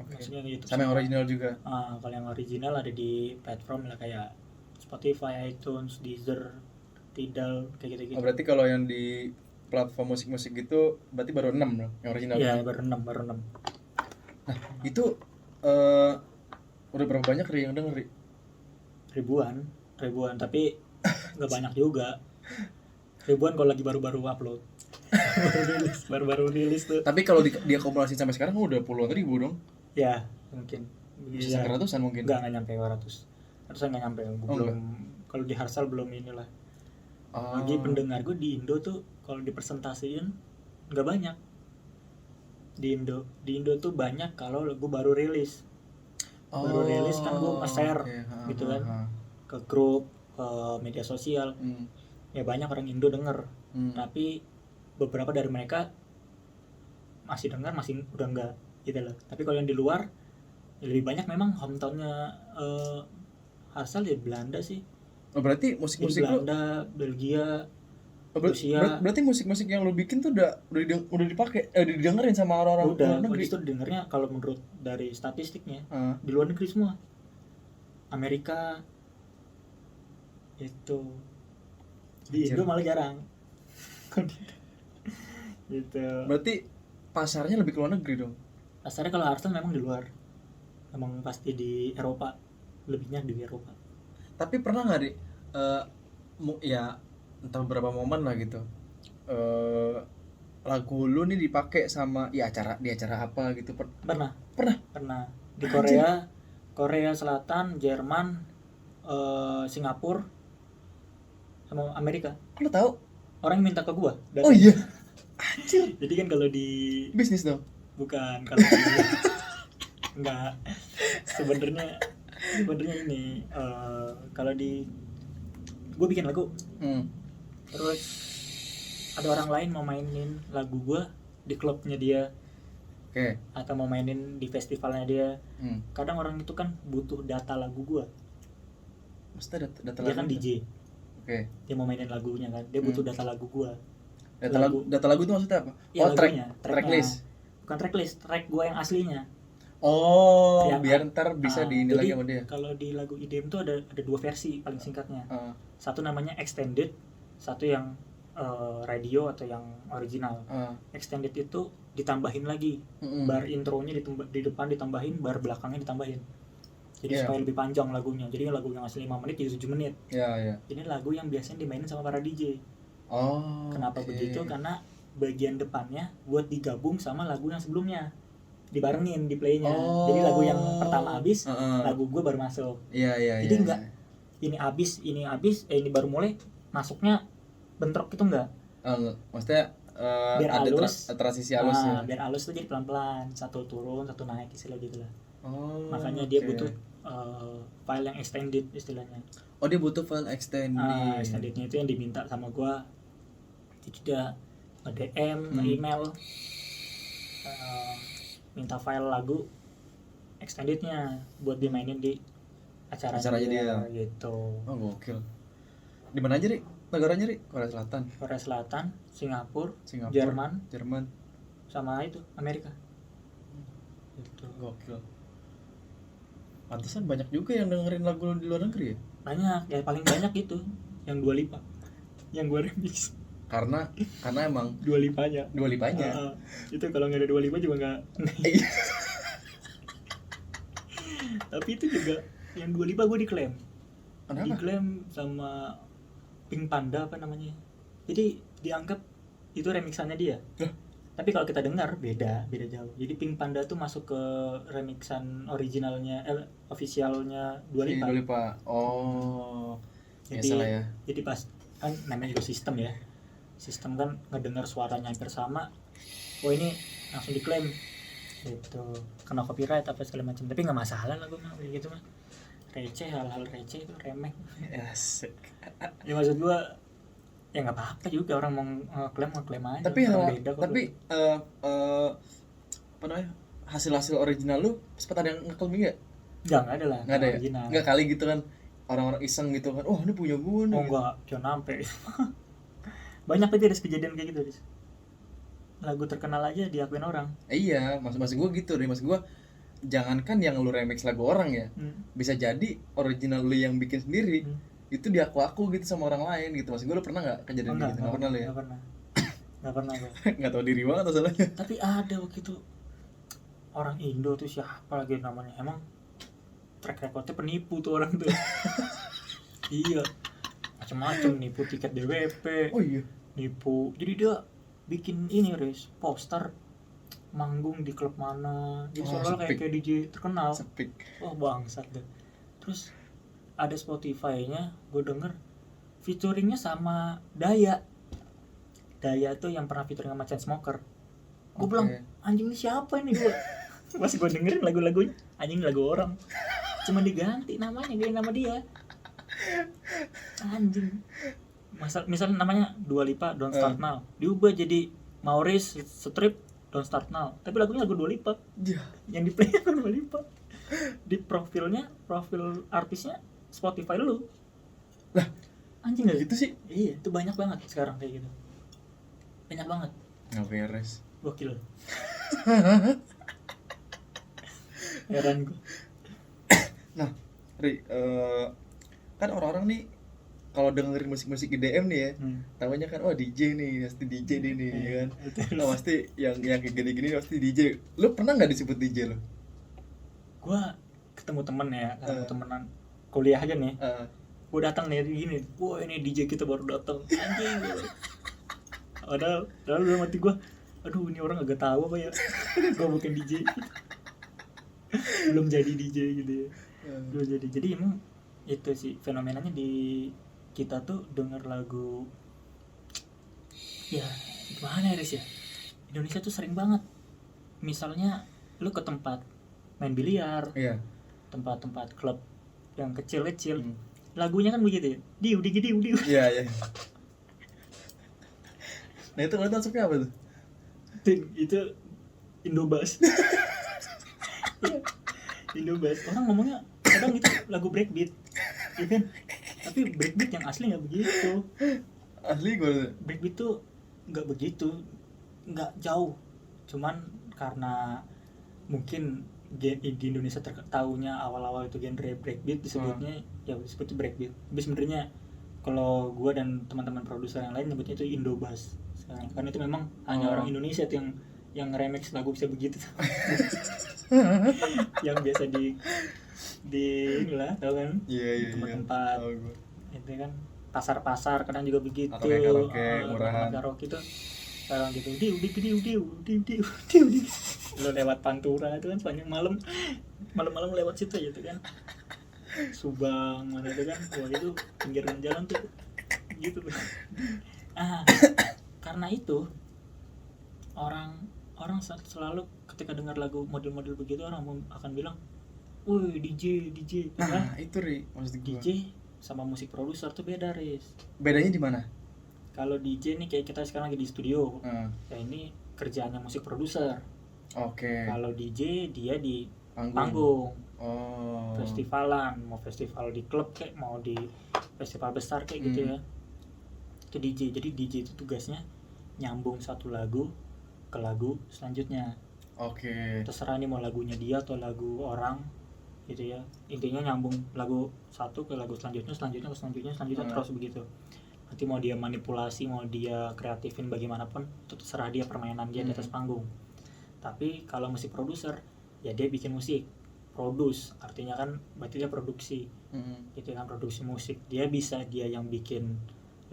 Oke. Maksudnya di YouTube Sama yang semua. original juga. Kalau yang original ada di platform lah kayak Spotify, iTunes, Deezer, Tidal, kayak gitu-gitu. Oh, berarti kalau yang di platform musik-musik gitu berarti baru 6 loh yang original. Iya, baru 6. Nah, itu udah berapa banyak Ri yang denger, Ri? Ribuan, tapi nggak banyak juga. Ribuan kalau lagi baru-baru upload. baru rilis tuh. Tapi kalau dia akumulasi sampai sekarang udah puluhan ribu dong. Ya, mungkin. Bisa sampai ratusan mungkin. Nggak nyampe 100. Ratusan nggak nyampe. Belum. Kalau di Harsal belum inilah. Lagi pendengar gue di Indo tuh kalau dipresentasiin nggak banyak. Di Indo tuh banyak kalau gue baru rilis. Baru rilis kan gue nge-share gitu kan ke grup, ke media sosial. Ya banyak orang Indo denger. Tapi beberapa dari mereka masih dengar, masih udah enggak gitu loh. Tapi kalau yang di luar ya lebih banyak memang hometownnya Harsal ya Belanda sih. Oh, berarti musik-musik lu Belanda, Belgia, Rusia. Berarti musik-musik yang lu bikin tuh udah dipakai didengerin sama orang-orang luar negeri. Udah, itu dengernya kalau menurut dari statistiknya di luar negeri semua. Amerika itu. Di Indo malah jarang. Gitu. Berarti pasarnya lebih ke luar negeri dong. Pasarnya kalau Harsal memang di luar. Memang pasti di Eropa. Lebihnya di Eropa. Tapi pernah nggak ya entah beberapa momen lah gitu lagu lu nih dipakai sama di acara apa gitu? Pernah di Korea Selatan, Jerman, Singapura, sama Amerika. Lu tahu? Orang yang minta ke gua. Oh iya. Anjir. Jadi kan kalau di bisnis dong. Bukan, kalau di enggak. Sebenarnya ini kalau di gue bikin lagu terus ada orang lain mau mainin lagu gue di klubnya dia, atau mau mainin di festivalnya dia. Kadang orang itu kan butuh data lagu gue. Maksudnya data dia kan DJ. Dia mau mainin lagunya kan, dia butuh data lagu gue. Data lagu itu maksudnya apa? Ya, tracklist. Bukan tracklist, track gue yang aslinya. Yang biar ntar bisa diini lagi sama dia. Kalau di lagu IDM tuh ada 2 versi paling singkatnya. Satu namanya extended, satu yang radio atau yang original. Extended itu ditambahin lagi, bar intronya di depan ditambahin, bar belakangnya ditambahin. Jadi supaya lebih panjang lagunya. Jadi lagu yang asli 5 menit jadi 7 menit. Ini lagu yang biasanya dimainin sama para DJ. Kenapa begitu? Karena bagian depannya buat digabung sama lagu yang sebelumnya, dibarengin di playnya. Jadi lagu yang pertama habis, lagu gue baru masuk. Jadi enggak ini habis, ini baru mulai, masuknya bentrok itu enggak. Maksudnya biar ada halus, transisi halus ya. Biar halus tuh jadi pelan-pelan, satu turun, satu naik istilah gitu lah. Makanya dia butuh file yang extended istilahnya. Dia butuh file extended. Extendednya itu yang diminta sama gue. Jadi dia nge-DM, nge-email, minta file lagu extendednya buat dimainin di acaranya dia gitu. Gokil. Di mana aja, Ri? Negaranya, Ri? Korea Selatan, Singapura, Jerman, sama itu Amerika. Gitu. Gokil. Pantesan banyak juga yang dengerin lagu di luar negeri ya? Banyak, ya paling banyak itu yang Dua Lipa, yang gue remix. Karena emang Dua Lipanya. Itu kalau nggak ada Dua Lipa juga nggak. Tapi itu juga yang Dua Lipa gue diklaim. Kenapa? Diklaim sama Pink Panda apa namanya. Jadi dianggap itu remixannya dia. Tapi kalau kita dengar beda jauh. Jadi Pink Panda tuh masuk ke remixan originalnya, officialnya Dua Si Lipa. Dua Lipa. Oh. Jadi Biasalah ya. jadi pas kan namanya juga sistem ya. Sistem kan ngedengar suaranya hampir sama. Oh ini langsung diklaim gitu. Kena copyright apa segala macam. Tapi nggak masalah lah gue mah gitu mah. Receh, hal-hal receh itu remeh. Asik. Ya maksud gue ya nggak apa-apa juga orang mau ngeklaim aja. Tapi Orang beda kok. apa namanya? Hasil original lu sempat ada yang ngeklaim enggak? Nggak ada lah. Enggak ada ya? Original. Enggak kali gitu kan. Orang-orang iseng gitu kan. Oh, ini punya gue nih. Oh enggak, jangan sampai. Banyak aja ada kejadian kayak gitu, Riz. Lagu terkenal aja diakuin orang. Iya, maksud gue gitu deh. Maksud gue jangankan yang lu remix lagu orang ya. Bisa jadi original lu yang bikin sendiri. Itu diaku-aku gitu sama orang lain gitu. Maksud gue lu pernah enggak kejadian gitu? Enggak pernah lu ya? Enggak pernah gue. Enggak tahu diri banget masalahnya. Tapi ada waktu itu orang Indo tuh siapa lagi namanya? Emang track recordnya penipu tuh orang tuh. Iya. Macam-macam nipu tiket DWP. Oh iya. Nipu. Jadi dia bikin ini, Riz, poster manggung di klub mana. Jadi soalnya kayak DJ terkenal. Sepik. Wah, bangsat deh. Terus ada Spotify-nya, gue denger featuringnya sama Daya tuh yang pernah featuring sama Chainsmokers. Gue bilang, anjing ini siapa ini gue? Pas gue dengerin lagu-lagunya, anjing lagu orang. Cuma diganti namanya, ganti nama dia. Anjing. Misalnya namanya Dua Lipa Don't Start Now, diubah jadi Maurice Strip Don't Start Now, tapi lagunya lagu Dua Lipa. Yang di play lagu Dua Lipa. Di profil artisnya Spotify lu. Lah, anjing gak gitu sih? Iya, itu banyak banget sekarang kayak gitu. Banyak banget. Nggak beres. Gokil. Heran gue. Nah, Ri, kan orang-orang nih kalau dengerin musik-musik IDM nih ya, tahunya kan DJ nih, pasti DJ nih ya kan. Nah, pasti yang kayak gini-gini pasti DJ. Lu pernah nggak disebut DJ lo? Gua ketemu temen ya, temenan kuliah aja nih. Gua datang nih gini, wah ini DJ kita baru datang. Anjing. Padahal dalam hati gua, aduh ini orang agak tahu apa ya. Gua bukan DJ. Belum jadi DJ gitu ya. Belum jadi. Jadi emang itu sih fenomenanya di kita tuh denger lagu ya gimana ya Riz ya, Indonesia tuh sering banget misalnya lu ke tempat main biliar, tempat-tempat klub yang kecil-kecil, lagunya kan begitu ya, diu. Iya. Nah itu kalau masuknya apa tuh? Itu Indobas. Indobas, orang ngomongnya kadang itu lagu breakbeat, ya kan? Tapi breakbeat yang asli nggak begitu. Asli gue. Breakbeat tuh nggak begitu, nggak jauh. Cuman karena mungkin di Indonesia taunya awal-awal itu genre breakbeat disebutnya ya disebut breakbeat. Tapi sebenarnya kalau gue dan teman-teman produser yang lain nyebutnya itu Indobas sekarang. Karena itu memang hanya orang Indonesia tuh yang remix lagu bisa begitu. Yang biasa di inilah tau kan, tempat-tempat itu kan pasar-pasar kadang juga begitu, atau kayak karaoke murahan, karaoke itu sekarang gitu, diu lo lewat Pantura itu kan sepanjang malam lewat situ gitu kan, Subang mana itu kan, wah itu pinggiran jalan tuh gitu. Karena itu orang selalu ketika dengar lagu model-model begitu orang akan bilang, woi DJ. Nah itu Ri, maksud gue DJ sama musik produser tuh beda, Riz. Bedanya di mana? Kalau DJ nih kayak kita sekarang lagi di studio, ya ini kerjaannya musik produser. Kalau DJ dia di panggung. Festivalan, mau festival di klub kayak mau di festival besar kayak gitu ya. Itu DJ. Jadi DJ itu tugasnya nyambung satu lagu ke lagu selanjutnya. Terserah nih mau lagunya dia atau lagu orang gitu ya, intinya nyambung lagu satu ke lagu selanjutnya terus begitu. Nanti mau dia manipulasi, mau dia kreatifin bagaimanapun itu terserah dia, permainan dia di atas panggung. Tapi kalau musik produser ya dia bikin musik, produce artinya kan berarti dia produksi, gitu kan, produksi musik. Dia bisa dia yang bikin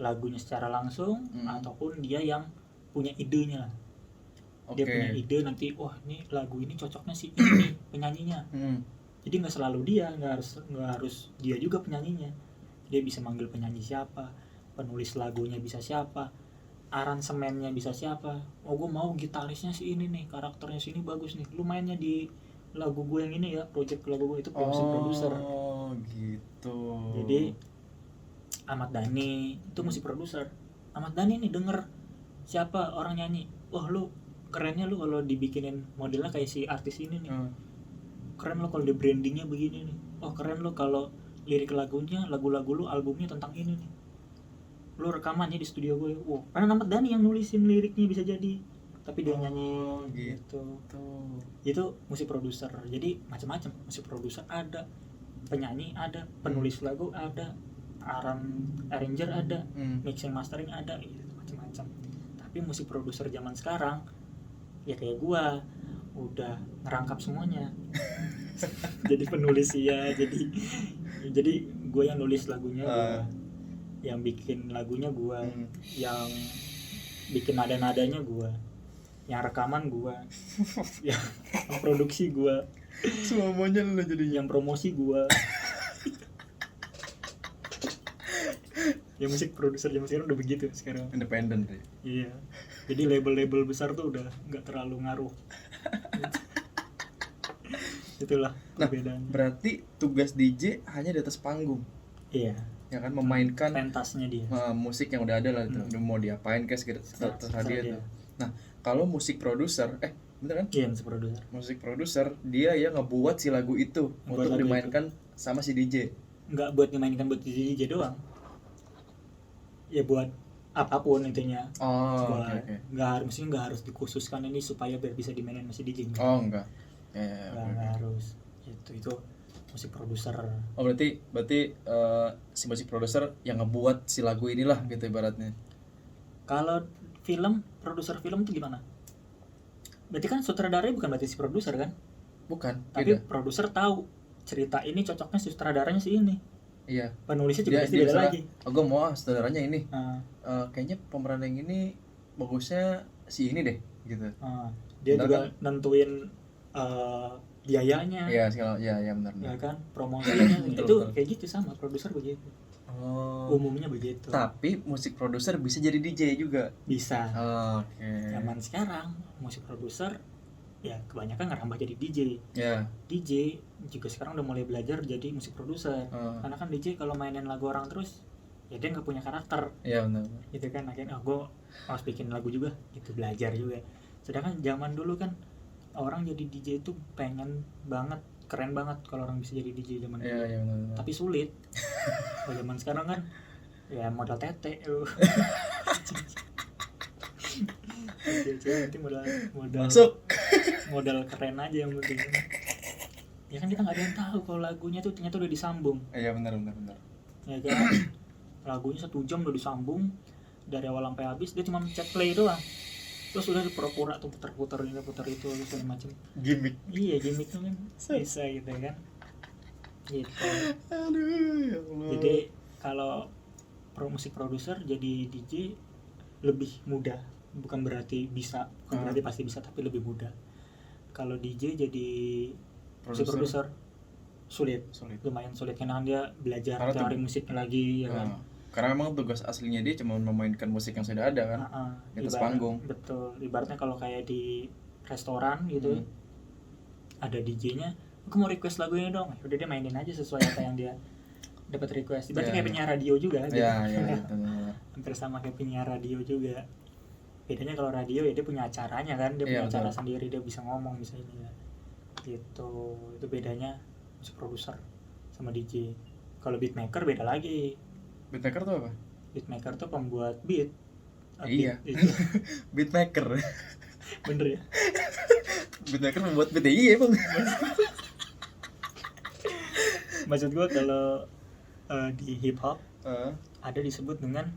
lagunya secara langsung ataupun dia yang punya idenya lah. Dia punya ide nanti, wah ini lagu ini cocoknya sih ini nih penyanyinya. Jadi nggak selalu dia, nggak harus dia juga penyanyinya. Dia bisa manggil penyanyi siapa, penulis lagunya bisa siapa, aransemennya bisa siapa. Oh gue mau gitarisnya si ini nih, karakternya si ini bagus nih, lu mainnya di lagu gue yang ini ya, project lagu gue. Itu musik produser. Oh gitu. Jadi Ahmad Dhani itu musik produser. Ahmad Dhani nih denger siapa orang nyanyi, wah lu kerennya lu kalau dibikinin modelnya kayak si artis ini nih. Keren lo kalau di brandingnya begini nih. Oh keren lo kalau lirik lagunya, lagu-lagu lu, albumnya tentang ini nih. Lu rekamannya di studio gue. Wow, karena Ahmad Dhani yang nulisin liriknya bisa jadi, tapi dia nyanyi gitu. Itu musik produser. Jadi macam-macam. Musik produser ada, penyanyi ada, penulis lagu ada, arranger ada, mixing mastering ada, gitu, macam-macam. Tapi musik produser zaman sekarang ya kayak gua udah ngerangkap semuanya. Jadi penulis ya, jadi gue yang nulis lagunya gua, yang bikin lagunya gua, yang bikin nada-nadanya gua, yang rekaman gua, yang produksi gua, semuanya lu jadi. yang promosi gua. Ya musik produser zaman sekarang udah begitu sekarang. Independen deh. Iya. Jadi label-label besar tuh udah nggak terlalu ngaruh. Itulah perbedaannya. Berarti tugas DJ hanya di atas panggung. Iya. Ya kan, memainkan pentasnya dia. Musik yang udah ada lah itu. Mau diapain guys gitu terserah dia tuh. Nah, kalau musik produser, bener kan? Iya, musik produser. Musik produser dia ya ngebuat si lagu itu untuk dimainkan sama si DJ. Nggak buat dimainkan buat DJ doang. Ya buat apapun intinya. Okay. Nggak harus dikhususkan ini supaya biar bisa dimainin masih DJ. Enggak. Nggak harus. Itu musik produser. Berarti si musik produser yang ngebuat si lagu inilah gitu ibaratnya. Kalau film, produser film itu gimana? Berarti kan sutradaranya bukan berarti si produser kan? Bukan. Tapi produser tahu cerita ini cocoknya sutradaranya si ini. Iya. Penulisnya juga pasti beda lagi. Gue mau saudaranya ini. Kayaknya pemeran yang ini bagusnya si ini deh, gitu. Dia benar juga kan? Nentuin biayanya. Iya, ya benar. Ya kan, promosinya itu kayak gitu sama produser begitu. Umumnya begitu. Tapi musik produser bisa jadi DJ juga. Bisa. Oke. Zaman sekarang musik produser ya kebanyakan ngerambah jadi DJ. Yeah. DJ juga sekarang udah mulai belajar jadi musik produser. Karena kan DJ kalau mainin lagu orang terus ya dia nggak punya karakter. Iya benar. Gitu kan, akhirnya gue harus bikin lagu juga, gitu, belajar juga. Sedangkan zaman dulu kan orang jadi DJ itu pengen banget, keren banget kalau orang bisa jadi DJ zaman dulu. Iya benar. Tapi sulit. Kalau zaman sekarang kan ya modal tete. Nanti modal masuk. Modal keren aja yang penting. Ya kan kita nggak ada yang tahu kalau lagunya tuh ternyata udah disambung. Iya benar. Ya kan, lagunya 1 jam udah disambung dari awal sampai habis, dia cuma cek play doang. Terus udah pura-pura tuh putar itu segala macam. Gimmick. Iya, gimmick tuh kan bisa gitu kan. Gitu. Aduh, ya Allah. Jadi kalau musik produser jadi DJ lebih mudah. Bukan berarti pasti bisa, tapi lebih mudah. Kalau DJ jadi musik produser sulit. Lumayan sulit karena dia belajar teori musiknya lagi ya kan. Karena memang tugas aslinya dia cuma memainkan musik yang sudah ada kan. Di atas panggung. Betul. Ibaratnya kalau kayak di restoran gitu. Ada DJ-nya, aku mau request lagu ini dong. Udah dia mainin aja sesuai apa yang dia dapat request. Ibaratnya kayak penyiar radio juga gitu. Iya. Hampir sama kayak penyiar radio juga. Bedanya kalau radio ya dia punya acaranya kan, dia punya acara sendiri, dia bisa ngomong bisa ini ya. Gitu. Itu bedanya musik produser sama DJ. Kalau beatmaker beda lagi. Beatmaker tuh apa? Beatmaker tuh pembuat beat. Iya. Beatmaker. Bener ya? Beatmaker membuat beat. Iya bang. Maksud gue kalau di hip hop ada disebut dengan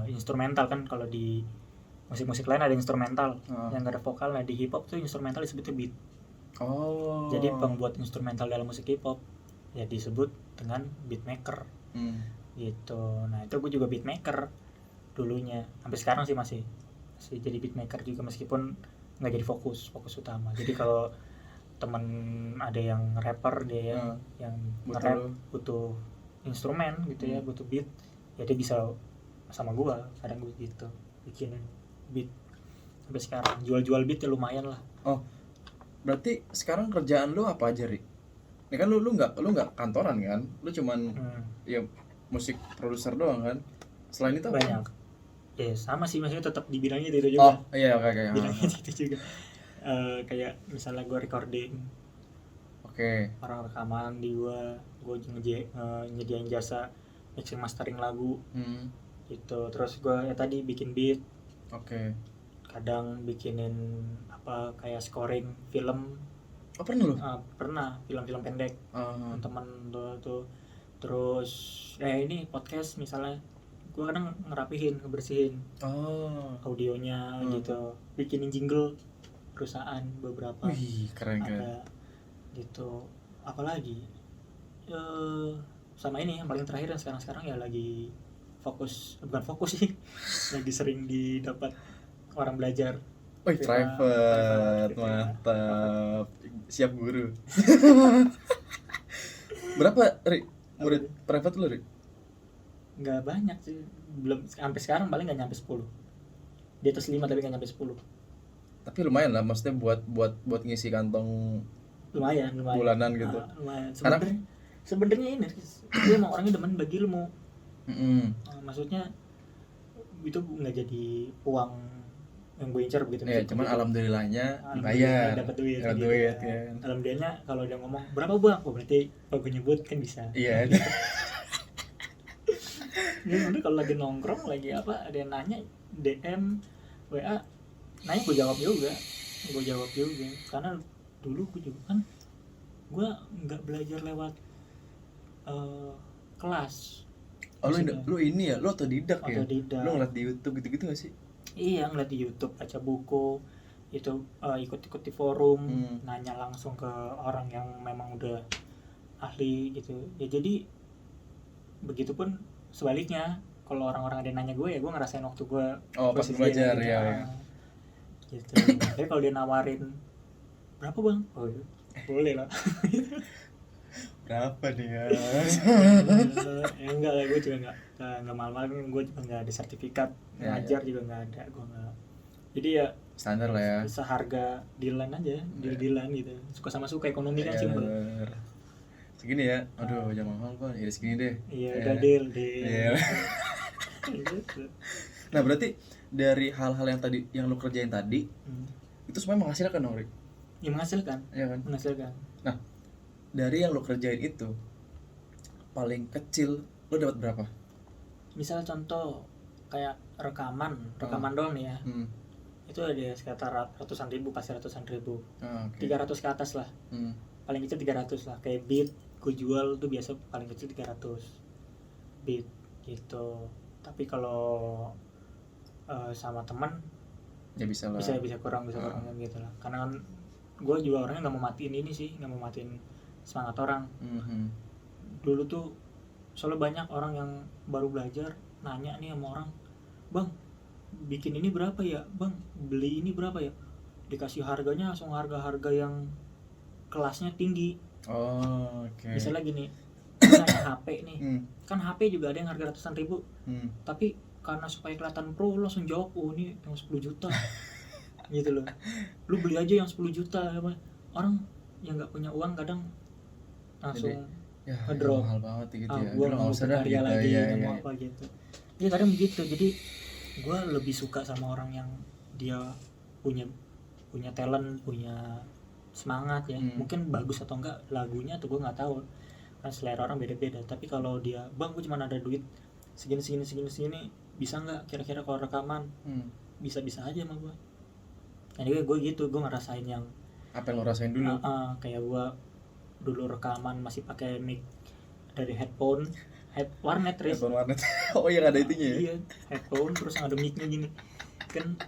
instrumental kan. Kalau di musik-musik lain ada instrumental yang gak ada vokal. Nah di hip hop tuh instrumental disebutnya beat. Jadi pembuat instrumental dalam musik hip hop ya disebut dengan beatmaker. Gitu. Nah itu gue juga beatmaker dulunya, sampai sekarang sih masih jadi beatmaker juga meskipun nggak jadi fokus utama. Jadi kalau teman ada yang rapper dia yang nge-rap butuh instrumen gitu ya, butuh beat, ya dia bisa sama gua, kadang gua gitu bikin beat. Sampai sekarang jual beat ya lumayan lah. Oh, berarti sekarang kerjaan lu apa aja, Ri? Ini kan lu nggak kantoran kan? Lu cuman ya musik produser doang kan? Selain itu apa? Banyak. Ya sama sih, maksudnya tetap di bidangnya itu juga. Oh iya, oke. Bidangnya itu juga. Kayak misalnya gue recording, orang rekaman di gue nyediain jasa mixing mastering lagu, gitu. Terus gue ya tadi bikin beat, kadang bikinin apa kayak scoring film. Oh pernah lu? Pernah, film-film pendek teman tuh. Terus ini podcast misalnya, gue kadang ngerapihin, ngebersihin audionya gitu, bikinin jingle perusahaan beberapa. Wih, keren. Ada gitu. Apalagi sama ini yang paling terakhir yang sekarang ya lagi bukan fokus sih lagi sering didapat orang belajar. Private, mantap. Siap guru. Berapa, Ri? Murid private lu, Ri? Nggak banyak sih, belum sampai sekarang, paling nggak nyampe 10. Di atas 5 tapi nggak nyampe 10. Tapi lumayan lah, maksudnya buat ngisi kantong lumayan bulanan gitu. Lumayan. Sebenarnya ini gue emang orangnya demen bagi ilmu. Maksudnya itu nggak jadi uang yang gue incar begitu. Ya, cuman alhamdulillahnya dibayar, dapat duit kan. Alhamdulillahnya kalau dia ngomong berapa bang, berarti kalau gue nyebut kan bisa. Iya. Ini udah kalau lagi nongkrong lagi apa, ada yang nanya DM WA, nanya gue jawab juga. Karena dulu gue juga kan gue nggak belajar lewat kelas. Lu ini ya, lu otodidak ya? Otodidak. Lu ngeliat di YouTube gitu-gitu gak sih? Iya, ngeliat di YouTube, baca buku, itu ikut-ikut di forum, nanya langsung ke orang yang memang udah ahli gitu. Ya jadi begitupun sebaliknya, kalau orang-orang ada yang nanya gue, ya gue ngerasain waktu gue pas belajar gitu, ya. Gitu. Jadi kalau dia nawarin berapa bang? Oh iya, boleh lah. Berapa dia? Enggak lah, gue juga nggak mahal-mahal, gue juga nggak ada sertifikat ngajar juga nggak ada, gue nggak. Jadi ya standar lah ya. Seharga dealan aja, dealan gitu. Suka sama suka, ekonomi kan simpel. Segini ya, aduh jangan mahal pak, ya segini deh. Iya, udah deal. Iya. Nah berarti dari hal-hal yang tadi yang lu kerjain tadi, itu semuanya menghasilkan dong, Rik? Ya menghasilkan. Iya kan? Menghasilkan. Nah dari yang lu kerjain itu, paling kecil lu dapat berapa? Misal contoh kayak rekaman doang nih ya. Itu ada sekitar ratusan ribu, pasti ratusan ribu. 300 ke atas lah. Paling kecil 300 lah. Kayak beat gue jual tuh biasa paling kecil 300 beat gitu. Tapi kalau sama teman ya bisa lah. Bisa kurang gitu lah. Karena kan gue juga orangnya nggak mau matiin ini sih, nggak mau matiin semangat orang. Dulu tuh soalnya banyak orang yang baru belajar nanya nih sama orang, bang bikin ini berapa ya, bang beli ini berapa ya, dikasih harganya langsung harga yang kelasnya tinggi. Misalnya gini, nanya HP nih, kan HP juga ada yang harga ratusan ribu, tapi karena supaya kelihatan pro lo langsung jawab, oh ini yang 10 juta gitu loh, lu beli aja yang 10 juta. Orang yang nggak punya uang kadang langsung ngedrop, mahal banget gitu ya, gue nggak mau berkarya lagi, nggak mau apa gitu. Jadi kadang begitu. Jadi gue lebih suka sama orang yang dia punya talent, punya semangat ya. Mungkin bagus atau enggak lagunya tuh gue nggak tahu, kan selera orang beda-beda. Tapi kalau dia, bang gue cuma ada duit segini, bisa nggak kira-kira kalau rekaman? Bisa aja sama gue. Jadi gue gitu, gue ngerasain yang apa yang lo rasain dulu. Kayak gue dulu rekaman masih pakai mic dari headphone warnet. Oh yang ada itunya ya? Iya, headphone terus ada mic-nya gini kan,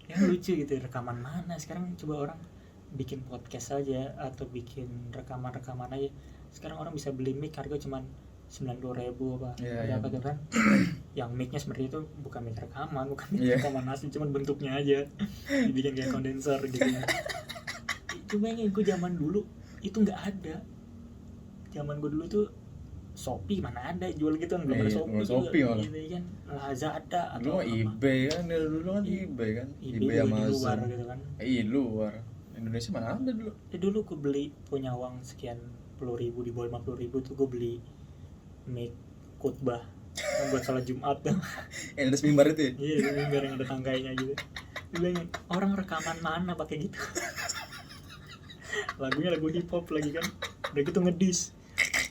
yang lucu gitu. Rekaman mana sekarang, coba orang bikin podcast aja atau bikin rekaman aja, sekarang orang bisa beli mic harga cuman 90.000 apa Iya, berapa iya. tuh kan. Yang mic-nya seperti itu bukan mic rekaman, bukan mic Iya. rekaman asli, cuman bentuknya aja dibikin kayak kondenser gitu ya. Cuma yang gue zaman dulu itu nggak ada. Zaman gue dulu tuh Shopee mana ada jual gitu kan, belum ada Iya, Shopee belum juga. Shopee malah. Gitu kan, Lazada Dulu atau mah apa. eBay kan, dulu kan Iya. eBay kan, eBay eBay juga di Amazon. luar gitu kan. Iya luar. Indonesia mana ada dulu? Dulu gue beli punya uang sekian 10.000, di bawah 50.000 tuh gue beli mic khutbah yang buat salat Jumat tuh. Yang ada mimbar itu ya? Iya, itu mimbar yang ada tangganya gitu. Gue bilang, orang rekaman mana pakai gitu. Lagunya lagu hip hop lagi kan. Udah gitu ngedis.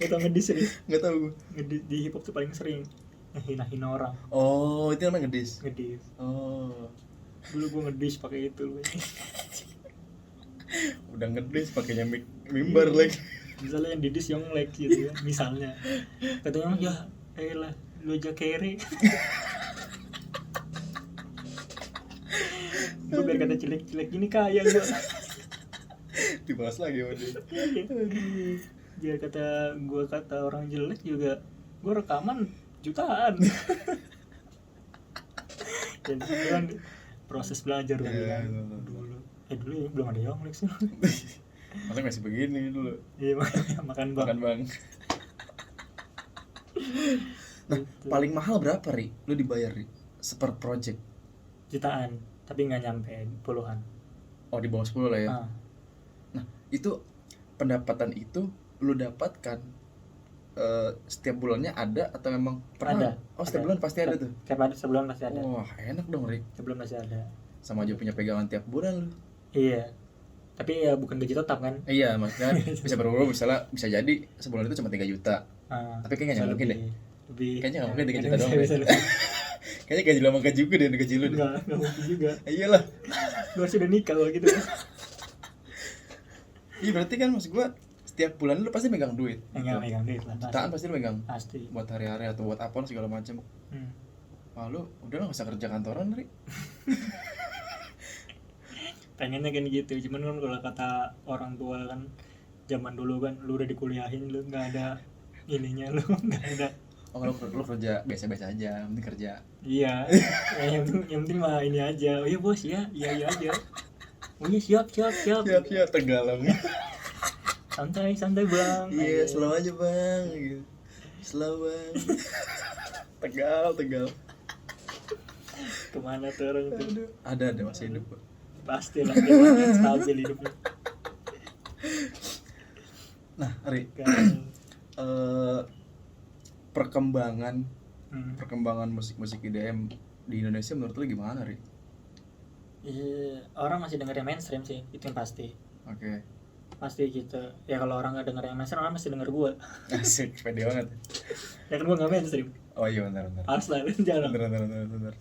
Gak tau ngedis ini. Nggak tahu gue. Ngedis di hip hop tuh paling sering ngehina-hina orang. Oh, itu namanya ngedis. Ngedis. Oh, Dulu gue ngedis pakai itu. udah ngedis pakainya mimbar lagi. Misalnya yang didis yang like gitu ya, misalnya. Katanya ya elah lu aja kere. Gue biar kata cilik-cilik gini kaya gue. Dibahas lagi sama dia. Biar kata gue kata orang jelek juga, gue rekaman jutaan. Jadi itu kan proses belajar kan. Iya, Dulu dulu ya, belum ada Yonglek sih. Masa masih begini dulu. Iya, makan bang. Makan bang. Nah, Gitu. paling mahal berapa Ri? Lu dibayar Ri? Per project? Jutaan, tapi nggak nyampe puluhan. Oh, di bawah 10 lah ya. Ah, Nah, itu pendapatan itu lu dapatkan setiap bulannya ada atau memang pernah? Ada. Oh, setiap Ada. bulan pasti ada tuh. tiap ada sebulan pasti ada. Wah, enak dong Ri. Sebulan pasti ada. Sama aja punya pegangan tiap bulan lu. Iya. Tapi ya bukan gaji tetap kan? Iya, maksudnya bisa berubah, misalnya bisa jadi sebulan itu cuma 3 juta. Ah, Tapi kayaknya nggak mungkin deh. Lebih. Kayaknya nggak mungkin 3 Bisa, juta doang bisa, deh. bisa. Kayaknya gaji lama gaji juga deh gaji lu deh. Enggak mungkin juga. Iyalah. Lu harus udah nikah kalau gitu. Iya berarti kan maksud gua setiap bulan lu pasti megang duit. Enggak megang duit lah. Jutaan pasti lu megang Pasti. buat hari-hari atau buat apa segala macam. Hmm. Wah lu udah lah nggak usah kerja kantoran Ri. Pengennya kan gitu, cuman kan kalau kata orang tua kan zaman dulu kan lu udah dikuliahin, lu nggak ada ininya, lu nggak ada. Oh lu kerja biasa-biasa aja, yang penting kerja. Iya. yang penting mah ini aja. Oh iya bos ya, iya aja. Oh iya siap. Siap Tegalang. Santai bang. Iya, Ayo. slow aja bang. Gitu. Slow bang. Tegal. Kemana tuh orang tuh? Aduh. Ada masih hidup. Pak. Pasti lah dia mah stabil hidupnya. Nah, Ri, Kan. perkembangan musik IDM di Indonesia menurut lu gimana, Ri? Iya, orang masih dengerin mainstream sih, itu yang pasti. Oke. Pasti gitu. Ya kalau orang nggak denger yang mainstream, orang masih denger gua. Asik, pede banget. Ya kan gua nggak mainstream. Oh iya benar. Asla jarang. Benar.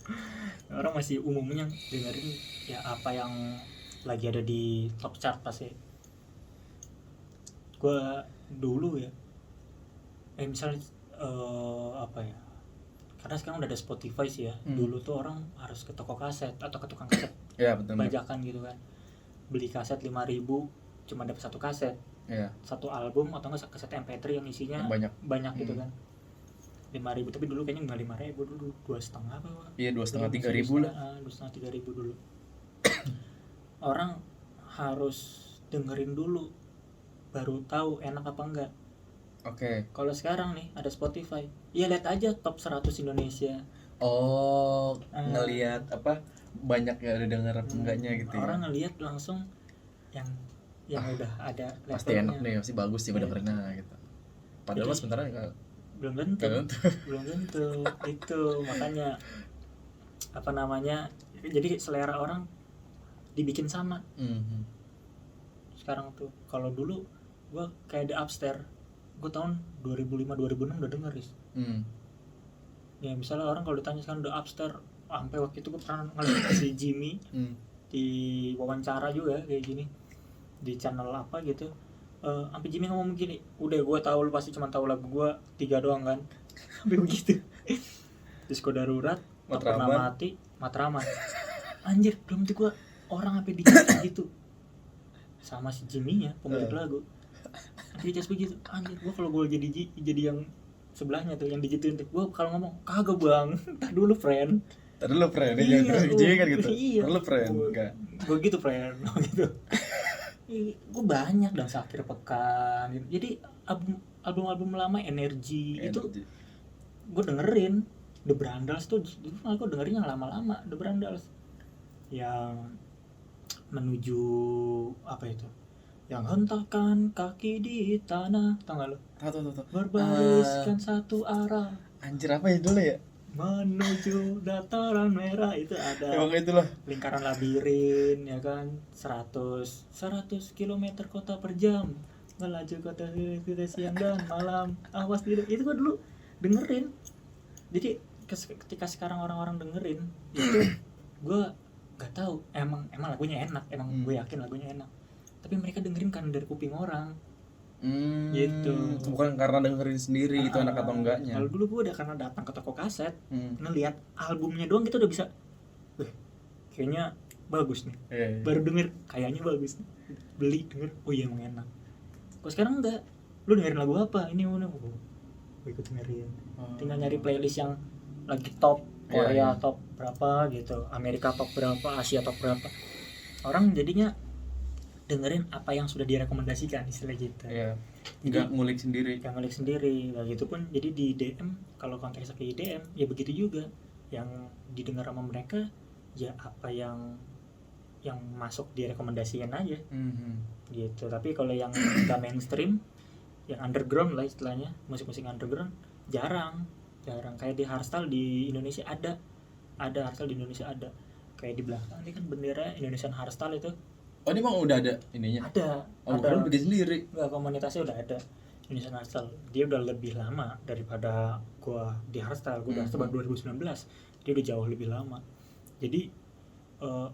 Orang masih umumnya dengerin ya apa yang lagi ada di top chart pasti. Gua dulu ya misalnya apa ya, karena sekarang udah ada Spotify sih ya. Dulu tuh orang harus ke toko kaset atau ke tukang kaset Iya, betul. bajakan gitu kan, beli kaset 5.000 cuma dapat satu kaset, Iya. satu album atau enggak kaset MP3 yang isinya Banyak. gitu kan. 5.000, tapi dulu kayaknya nggak 5.000 dulu, 2,5 apa Pak? Iya, 2,5-3 ribu lah. 2,5-3 ribu dulu. Orang harus dengerin dulu baru tahu enak apa enggak. Oke. Kalau sekarang nih ada Spotify, ya lihat aja top 100 Indonesia. Oh, ngelihat apa banyak yang ada denger apa enggaknya gitu ya. Orang ngelihat langsung yang udah ada Pasti levelnya. enak nih, pasti bagus sih gue dengerin gitu. Padahal Jadi, mas sebenarnya enggak. belum tentu itu makanya apa namanya, jadi selera orang dibikin sama. Sekarang tuh kalau dulu gue kayak The Upstairs, gue tahun 2005-2006 udah denger ya. Misalnya orang kalau ditanya sekarang The Upstairs, sampai waktu itu gue pernah ngeliat si Jimmy di wawancara juga kayak gini di channel apa gitu. Sampai Jimmy ngomong gini, udah gue tahu lu pasti cuma tahu lagu gue 3 doang kan. Sampai begitu. Disco Darurat, Tak Pernah Mati, Matraman. Anjir, belum tuh gue orang sampai dicas gitu sama si Jimmy nya pemilik lagu. Dicas begitu, anjir gue kalau gue jadi yang sebelahnya tuh yang digituin tuh. Gua kalau ngomong, "Kagak, Bang. Entar dulu, friend." Tadi lu friend Iya, ya, terus jadi kan gitu. iya. Tadi lu friend enggak. Gue gitu, friend. gitu. Gue banyak dan akhir pekan gitu. Jadi album lama Energy itu gue dengerin. The Brandals tuh dulu gue dengerin yang lama-lama, The Brandals yang menuju apa itu, yang hentakkan kaki di tanah, tau gak lo? Tahu. Berbariskan satu arah Anjir apa ya dulu ya? menuju dataran merah, itu ada Emang itulah. lingkaran labirin ya kan, 100 km kota per jam melaju kota siang dan malam, awas tidak, itu gue dulu dengerin. Jadi ketika sekarang orang-orang dengerin itu gue nggak tahu, emang lagunya enak, emang gue yakin lagunya enak, tapi mereka dengerin kan dari kuping orang. Gitu. Bukan karena dengerin sendiri itu enak atau enggaknya. Kalau dulu gue udah karena datang ke toko kaset, ngelihat albumnya doang kita udah bisa, kayaknya bagus nih. Baru denger kayaknya bagus nih. Beli denger, oh iya emang enak. Kok sekarang enggak? Lu dengerin lagu apa? Ini mana? Gue ikut dengerin. Tinggal nyari playlist yang lagi top, Korea top berapa gitu, Amerika top berapa, Asia top berapa. Orang jadinya dengerin apa yang sudah direkomendasikan, istilah gitu. Iya. Enggak ngulik sendiri. Nah gitu pun jadi di DM, kalau konteksnya ke IDM ya begitu juga. Yang didengar sama mereka ya apa yang masuk direkomendasikan aja. Gitu. Tapi kalau yang enggak mainstream, yang underground lah istilahnya, musik-musik underground jarang. Kayak di hardstyle di Indonesia ada hardstyle di Indonesia ada. Kayak di belakang ini kan bendera Indonesian Hardstyle itu. Oh ini emang udah ada ininya? Ada. Bukan bikin sendiri? Enggak, komunitasnya udah ada. Indonesian Hardstyle. Dia udah lebih lama daripada gua di hardstyle. Gua udah hardstyle 2019. Dia udah jauh lebih lama. Jadi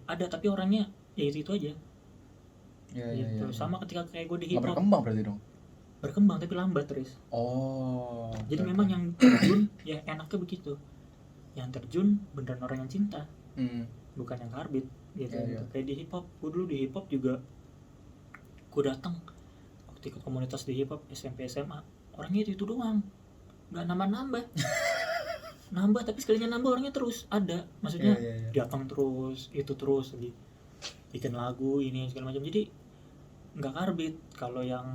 ada, tapi orangnya ya itu aja. Gitu. Sama ketika kayak gua di hip hop. Berkembang berarti dong? Berkembang tapi lambat terus. Jadi memang yang terjun ya enaknya begitu. Yang terjun beneran orang yang cinta. Bukan yang karbit gitu. Kayak di hip hop, gue dulu di hip hop juga, gue datang waktu ikut komunitas di hip hop SMP SMA, orangnya itu doang, nggak nambah nambah, tapi sekalinya nambah orangnya terus ada, maksudnya datang terus lagi bikin lagu ini segala macam. Jadi nggak karbit. Kalau yang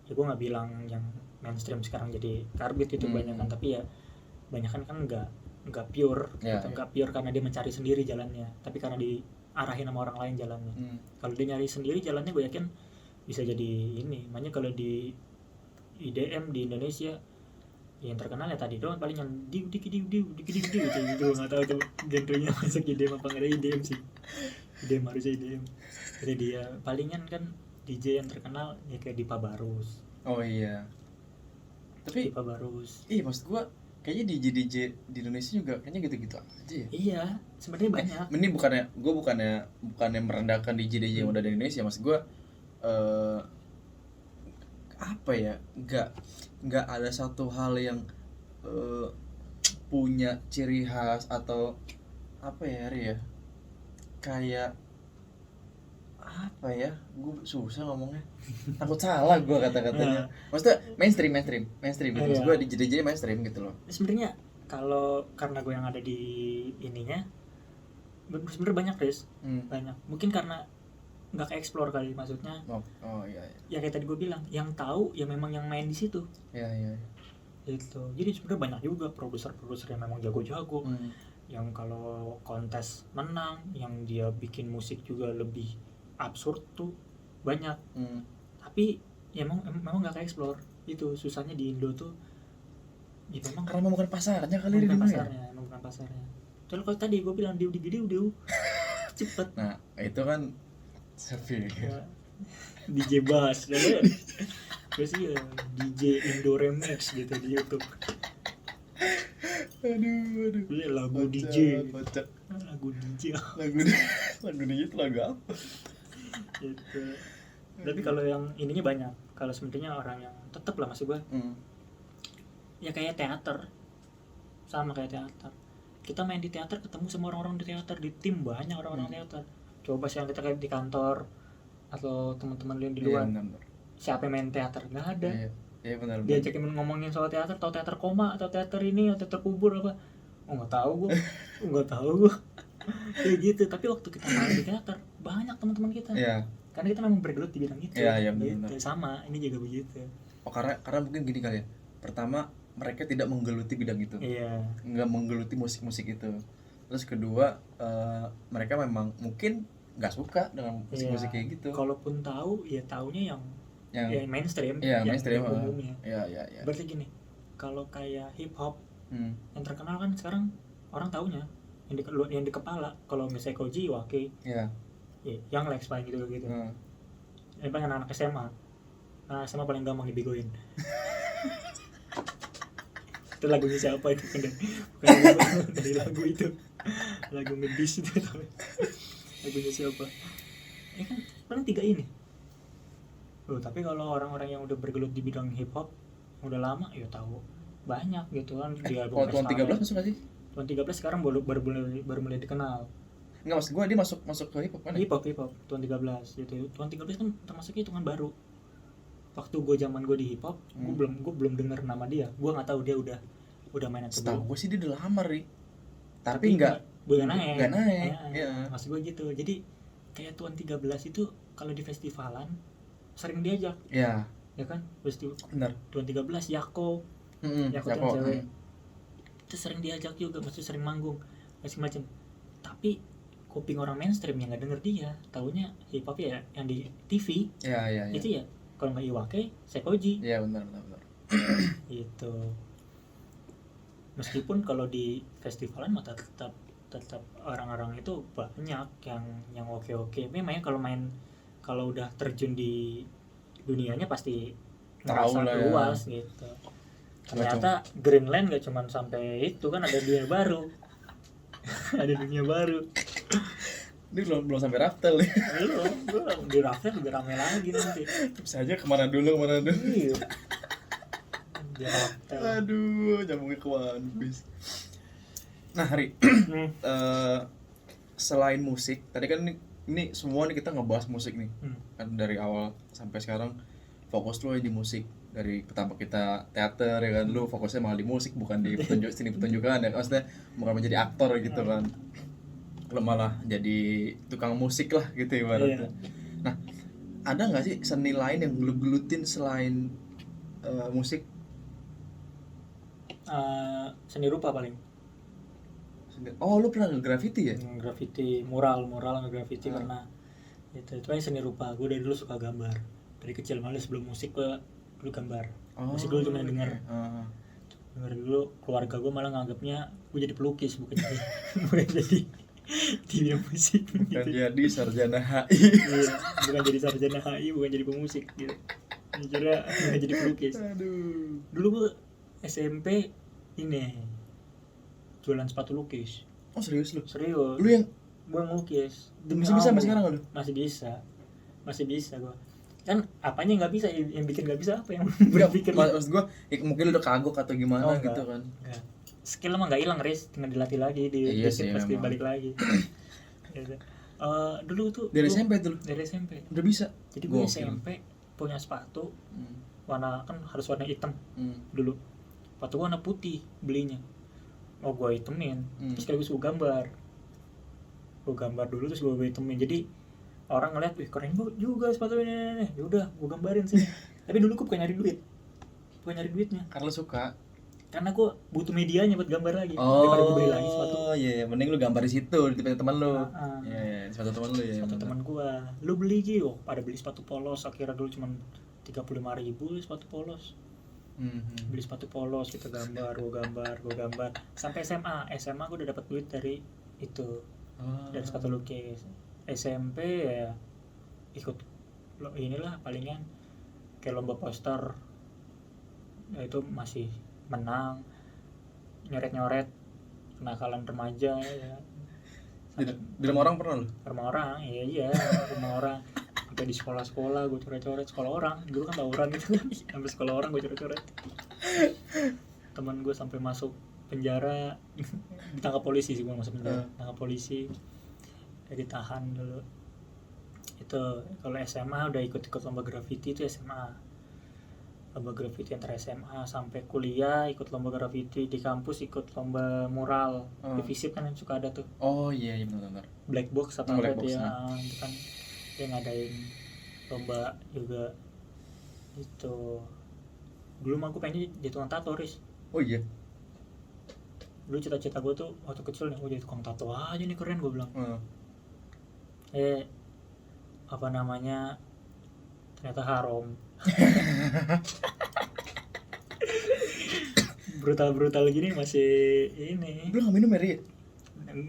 ya gue nggak bilang yang mainstream sekarang jadi karbit itu banyak kan, tapi ya banyak kan nggak pure, nggak pure karena dia mencari sendiri jalannya, tapi karena diarahin sama orang lain jalannya. Kalau dia nyari sendiri jalannya, gue yakin bisa jadi ini. Makanya kalau di IDM di Indonesia yang terkenal ya tadi doang, paling yang diu gitu, nggak tahu tuh genrenya masuk IDM apa nggak. Ada IDM sih, IDM harusnya IDM. Jadi dia palingan kan DJ yang terkenal ya kayak Dipa Barus. Oh iya. Tapi Dipa Barus. Maksud gua kayaknya DJ di Indonesia juga kayaknya gitu-gitu aja ya. Iya, sebenarnya banyak. Ini bukannya merendahkan DJ yang udah di Indonesia, maksud gua apa ya? Enggak ada satu hal yang punya ciri khas atau apa ya, Ri ya? Kayak apa ya, gue susah ngomongnya, takut salah gue kata-katanya. Maksudnya mainstream gitu. Maksud gue di DJ mainstream gitu loh. Sebenarnya kalau karena gue yang ada di ininya, sebenarnya banyak Riz, banyak. Mungkin karena nggak ke-explore kali, maksudnya. Iya. Ya kayak tadi gue bilang, yang tahu ya memang yang main di situ. Iya. Gitu. Jadi sebenarnya banyak juga produser yang memang jago-jago. Yang kalau kontes menang, yang dia bikin musik juga lebih absurd tuh banyak. Tapi ya memang nggak ke-explore. Itu susahnya di Indo tuh. Ya memang karena bukan pasarnya kali. Bukan pasarnya. Kalau tadi gue bilang diu cepet. Nah itu kan sepi ya, DJ bass ya. Terus ya DJ Indo Remix gitu di YouTube. Aduh. Lagu DJ. Lagu DJ itu lagu apa? Gitu. Tapi kalau yang ininya banyak. Kalau sebenarnya orang yang tetep lah, maksud gue. Ya kayak teater. Sama kayak teater. Kita main di teater, ketemu sama orang-orang di teater, di tim banyak orang-orang teater. Coba sih yang kita kayak di kantor atau teman-teman lain di luar. Siapa yang main teater? Nggak ada. Iya benar. Diajakin ngomongin soal teater, atau teater koma, atau teater ini, atau teater kubur apa. Oh nggak tahu gue, nggak tahu gue. Kayak gitu. Tapi waktu kita main di teater banyak teman-teman kita. Iya. Karena kita memang bergelut di bidang itu. Iya gitu. benar. Sama, ini juga begitu. Oh karena mungkin gini kali ya. Pertama mereka tidak menggeluti bidang itu. Iya. Nggak menggeluti musik-musik itu. Terus kedua mereka memang mungkin nggak suka dengan musik-musik kayak gitu. Kalaupun tahu, ya taunya yang mainstream, Iya, yang mainstream umumnya. Iya. Berarti gini, kalau kayak hip hop yang terkenal kan sekarang orang taunya yang di kepala. Kalau misalnya Koji, Wake, Iya. yang Lex paling gitu. Yang paling anak SMA. Nah, SMA paling gampang dibegoin. Itu lagunya siapa itu? Bukan dari lagu itu. Lagu ngedis itu. Lagunya siapa? Ya kan paling 3 ini. Tapi kalau orang-orang yang udah bergelut di bidang hip hop udah lama, ya tahu banyak gitu kan. Di album Tuan 13 masuk gak sih? Tuan 13 sekarang baru mulai dikenal. Enggak, maksud gue dia masuk ke hip hop kan? Hip hop Tuan 13 gitu. Tuan 13 kan termasuk hitungan baru. Waktu gue zaman gue di hip hop, gue belum dengar nama dia. Gue nggak tahu dia udah main atau belum. Setahu gue sih dia udah lama, Ri. Tapi enggak naik. Enggak naik. Iya. Maksud gue gitu. Jadi kayak Tuan 13 itu kalau di festivalan sering diajak. Iya. Ya kan? Festival. Benar. Tuan 13 Yako. Yako yang cewek. Itu sering diajak juga, maksudnya sering manggung macam-macam. Tapi kuping orang mainstream yang nggak denger dia, taunya hip hop ya yang di TV. Iya. Itu ya. Kalau nggak Iwake, Sekoji. Iya benar. Gitu. Meskipun kalau di festivalan mah tetap orang-orang itu banyak yang oke. Memang kalau udah terjun di dunianya pasti ngerasa luas ya. Gitu. Ternyata Greenland nggak cuma sampai itu kan, ada dunia baru. Ada dunia baru. Ini belum sampai Raftel nih. Belum di Raftel juga rame lagi nanti. Bisa aja kemana dulu. Iya. Di Raftel. Aduh, nyambungnya ke One Piece. Nah, Hari. Selain musik, tadi kan ini semua nih kita ngebahas musik nih. Kan dari awal sampai sekarang fokus lu di musik. Dari pertama kita teater ya kan, lu fokusnya malah di musik, bukan di pertunjukan ya. Maksudnya bukan menjadi aktor gitu kan. Lu malah jadi tukang musik lah gitu ibaratnya. Nah, ada nggak sih seni lain yang lu gelutin selain musik? Seni rupa paling. Oh, lu pernah nge-graffiti ya? Graffiti, mural nge-graffiti pernah. Itu aja seni rupa. Gue dari dulu suka gambar. Dari kecil, malah sebelum musik gue dulu gambar. Musik dulu cuma denger. Denger dulu, keluarga gue malah nganggapnya gue jadi pelukis, bukan jadi di musik. Bukan gitu. Jadi sarjana HI. Iya, bukan jadi sarjana HI, bukan jadi pemusik gitu. Kira bukan jadi pelukis. Aduh. Dulu gue SMP ini jualan sepatu lukis. Oh, serius lu? Serius. Lu yang gue ngelukis. masih bisa sampai sekarang lu? Masih bisa gue. Kan apanya nggak bisa, yang bikin nggak bisa apa yang bikin? Maksud gue, ya mungkin lu udah kagok atau gimana gitu kan? Enggak. Skill mah nggak hilang, Riz, tinggal dilatih lagi, pasti balik lagi. Gitu. Dulu tuh dari SMP tuh? Dari SMP. Udah bisa? Jadi gue SMP punya sepatu warna, kan harus warna hitam dulu. Sepatu warna putih belinya. Oh, gue hitemin. Terus sekaligus gue gambar dulu, terus gue hitemin. Jadi orang ngeliat, wih keren juga sepatu ini. Ya udah, gue gambarin sini. Tapi dulu gue bukan nyari duitnya. Karena suka. Karena gue butuh medianya buat gambar lagi. Daripada gue beli lagi sepatu. Oh iya, mending lu gambar di situ di tempat teman lu. Iya, sepatu teman lu ya. Sepatu teman gue. Lu beli gitu, pada beli sepatu polos. Akhirnya dulu cuma 35.000 sepatu polos. Beli sepatu polos, kita gambar. Sampai SMA gue udah dapat duit dari itu. Dari sepatu lukis. SMP ya ikut inilah palingan kayak lomba poster. Ya, itu masih menang, nyoret kenakalan remaja ya. Di rumah orang pernah lu? Rumah orang, iya rumah orang. Sampai di sekolah gue coret-coret sekolah orang. Dulu kan tawuran gitu kan, sampai sekolah orang gue coret-coret. Teman gue sampai masuk penjara, ditangkap polisi sih, gue masuk penjara, ditangkap polisi, ya ditahan dulu. Itu kalau SMA udah ikut lomba graffiti itu SMA. lomba graffiti antara SMA sampai kuliah, ikut lomba graffiti di kampus, ikut lomba mural di FISIP kan suka ada tuh. Oh iya benar. Black box apa Black apa box, dia itu kan dia ngadain lomba juga itu. Dulu mah aku pengen jadi tukang tato, Riz. Oh iya. Dulu cita-cita gue tuh waktu kecil nih, jadi tukang tato aja nih, keren gue bilang. Apa namanya, ternyata haram. Brutal gini masih ini. Lu nggak minum ya?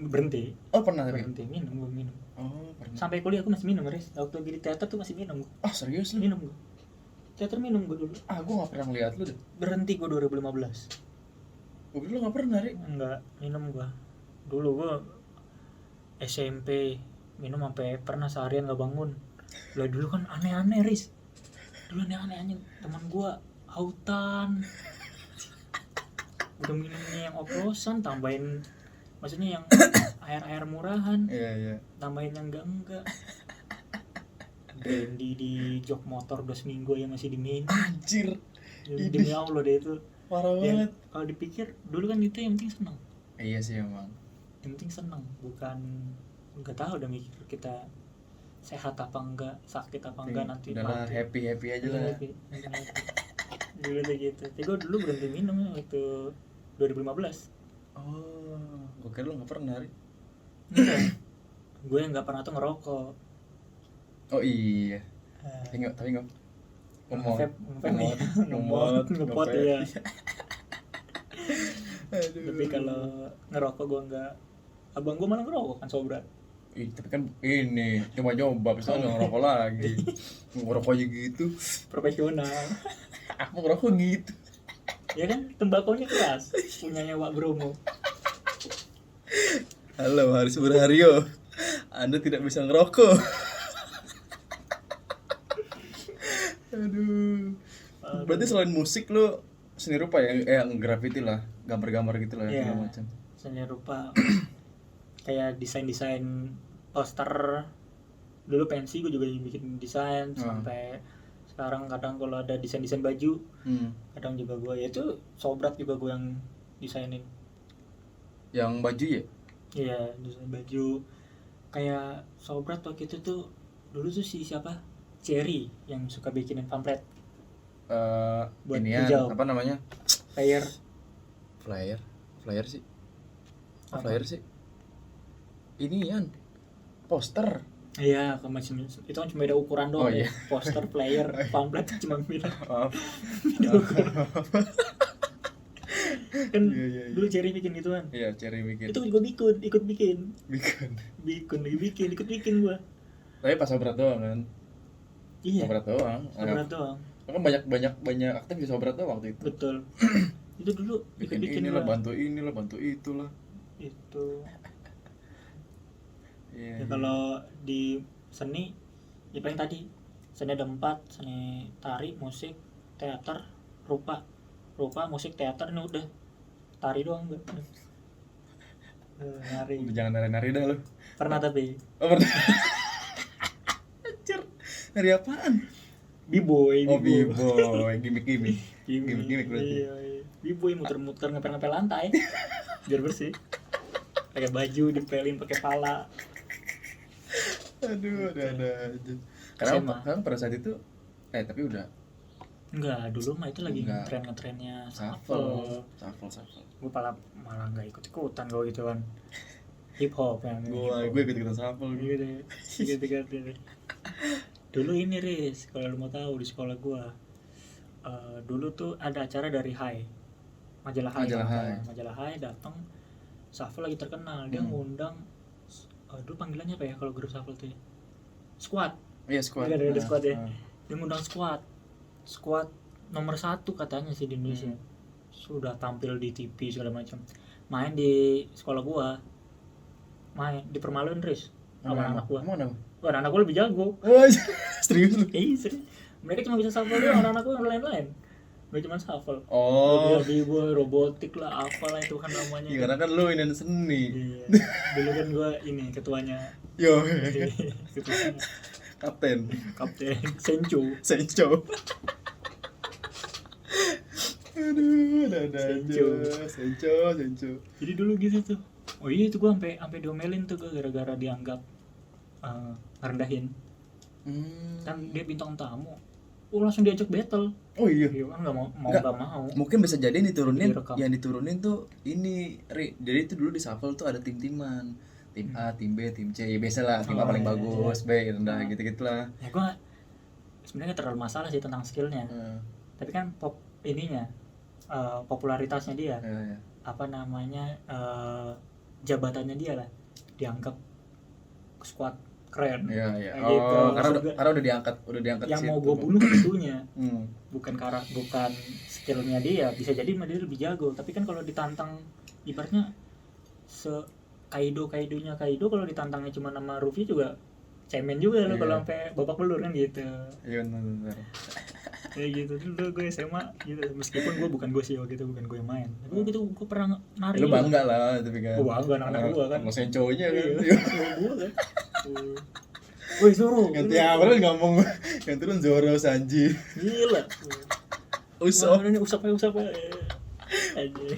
Berhenti. Oh pernah tapi. Berhenti minum. Oh pernah. Sampai kuliah aku masih minum, Riz. Waktu di teater tuh masih minum. Ah serius lu? Minum gue. Teater minum gue dulu. Gue nggak pernah ngeliat lu deh. Berhenti gue 2015. Gue lu nggak pernah Ri? Enggak, minum gue. Dulu gue SMP minum sampai pernah seharian gak bangun. Lah dulu kan aneh-aneh, Riz. Dulu aneh-aneh teman gue autan. Udah minumnya yang oplosan, tambahin maksudnya yang air murahan. Iya. Tambahin yang enggak. Brandy di jok motor 2 seminggu ya masih diminum. Anjir. Demi Allah deh itu. Parah banget. Kalau dipikir dulu kan itu yang penting senang. Iya sih emang. Yang penting senang, bukan nggak tahu udah mikir kita sehat apa enggak, sakit apa enggak nanti. Udahlah happy aja lah. Happy. Dulu tuh gitu. Tapi gue dulu berhenti minum waktu 2015. Oh, gue kira lu nggak pernah Ri. Gue nggak pernah tuh ngerokok. Oh iya. Tapi nggak. Ngepot ya. Aduh. Tapi kalau ngerokok gue nggak. Abang gue malah ngerokok kan, Sobrat. Tapi kan ini coba bisa nggak ngerokok lagi. Ngerokok aja gitu. Profesional. Aku ngerokok gitu. Ya kan tembakonya keras. Punyanya Wak Bromo. Halo Haris Burhario. Anda tidak bisa ngerokok. Aduh. Berarti selain musik lu seni rupa ya, graffiti lah, gambar-gambar gitu lah ya, segala macam. Seni rupa. Kayak desain poster. Dulu pensi gue juga bikin desain sampai sekarang. Kadang kalau ada desain baju, kadang juga gue, ya itu Sobrat juga gue yang desainin. Yang baju ya? Iya, desain baju. Kayak Sobrat waktu itu tuh dulu tuh siapa? Cherry yang suka bikinin pamflet. Buat inian, hijau. apa namanya? Flyer sih. Flyer sih. Inian. Poster. Iya, itu kan cuma beda ukuran doang. Iya. Poster, flyer, pamflet cuma beda. Maaf. Kan Iya. dulu Cherry bikin gitu kan. Iya, Cherry bikin. Itu juga ikut bikin gua. Tapi pas Sobrat doang kan? Iya. Sobrat doang. Kan banyak aktif di Sobrat doang waktu itu. Betul. Itu dulu bikin inilah, bantu itulah. Itu. Iya. Ya, kalau di seni ya paling tadi seni ada 4, seni tari, musik, teater, rupa, musik, teater, ini udah. Tari doang enggak. Nari. Jangan nari dah lu. Pernah tapi. Oh, pernah. Anjir. Nari apaan? B-boy. Gimik berarti. Iya. B-boy muter-muter ngepel-ngepel lantai biar bersih. Pakai baju dipelin pakai pala. Aduh, ada aja. Karena pada saat itu tapi udah enggak, dulu mah itu lagi ngetrennya shuffle. Gue malah enggak ikut-ikutan gue gitu kan. Hip hop yang gue ikut-ikutan shuffle gitu. Dulu ini, Riz, kalau lu mau tahu, di sekolah gue dulu tuh ada acara dari Hai. Majalah Hai datang. Shuffle lagi terkenal, dia ngundang dulu panggilannya apa ya kalau grup shuffle tuh ya? Squad. Iya, squad. Ada squad ya. Dia ngundang squad nomor 1 katanya sih di Indonesia. Sudah tampil di TV segala macam. Main di sekolah gua. Dipermaluin, Riz. Sama anak gua. Mana? Wah, anak gua lebih jago. Oh, serius lu? Serius. Mereka cuma bisa shuffle doang, anak gua yang lain-lain. Gue cuma shuffle. Oh. Gue robotik lah, apalah itu kan namanya. Iya, karena kan lu ini seni. Iya. Dulu kan gue ini ketuanya. Yo. Ketuanya. Kapten Sencho. Aduh, ada Senco. aja. Senco. Jadi dulu gitu tuh. Oh iya, itu gue sampai diomelin tuh gue gara-gara dianggap ngerendahin. Kan dia bintang tamu. Oh, langsung diajak battle. Oh iya. Iya kan nggak mau Nggak. nggak mau. Mungkin bisa jadi diturunin, Direkam. yang diturunin tuh ini, jadi itu dulu di shuffle tuh ada tim-timan, tim A, tim B, tim C, ya biasa lah, tim A Oh, paling iya, bagus, B rendah, gitu-gitulah. Ya gue sebenarnya nggak terlalu masalah sih tentang skillnya. Tapi kan popularitasnya dia, Ya. apa namanya, jabatannya dia lah, dianggap squad keren. Iya. Kayak gitu. Karena Maksud gua, karena udah diangkat yang situ. mau gue bunuh itunya, Hmm. bukan skillnya dia. Bisa jadi dia lebih jago, tapi kan kalau ditantang, ibaratnya Kaidonya Kaido, kalau ditantangnya cuma nama Ruffy juga cemen juga lo Iya. kalau sampai babak belur kan gitu. Iya benar. Kayak gitu dulu gue SMA gitu, meskipun gue bukan gue sih waktu itu, bukan gue yang main, tapi gue gitu, gue pernah nari. Lu bangga lah tapi kan. Gue bangga, anak-anak gue kan. Mau senconya kan. Iya, gue kan. Woi Zoro, Ganti apa lu ngomong. Yang turun Zoro, Sanji. gila. Usop. Ini usap aja. Aduh.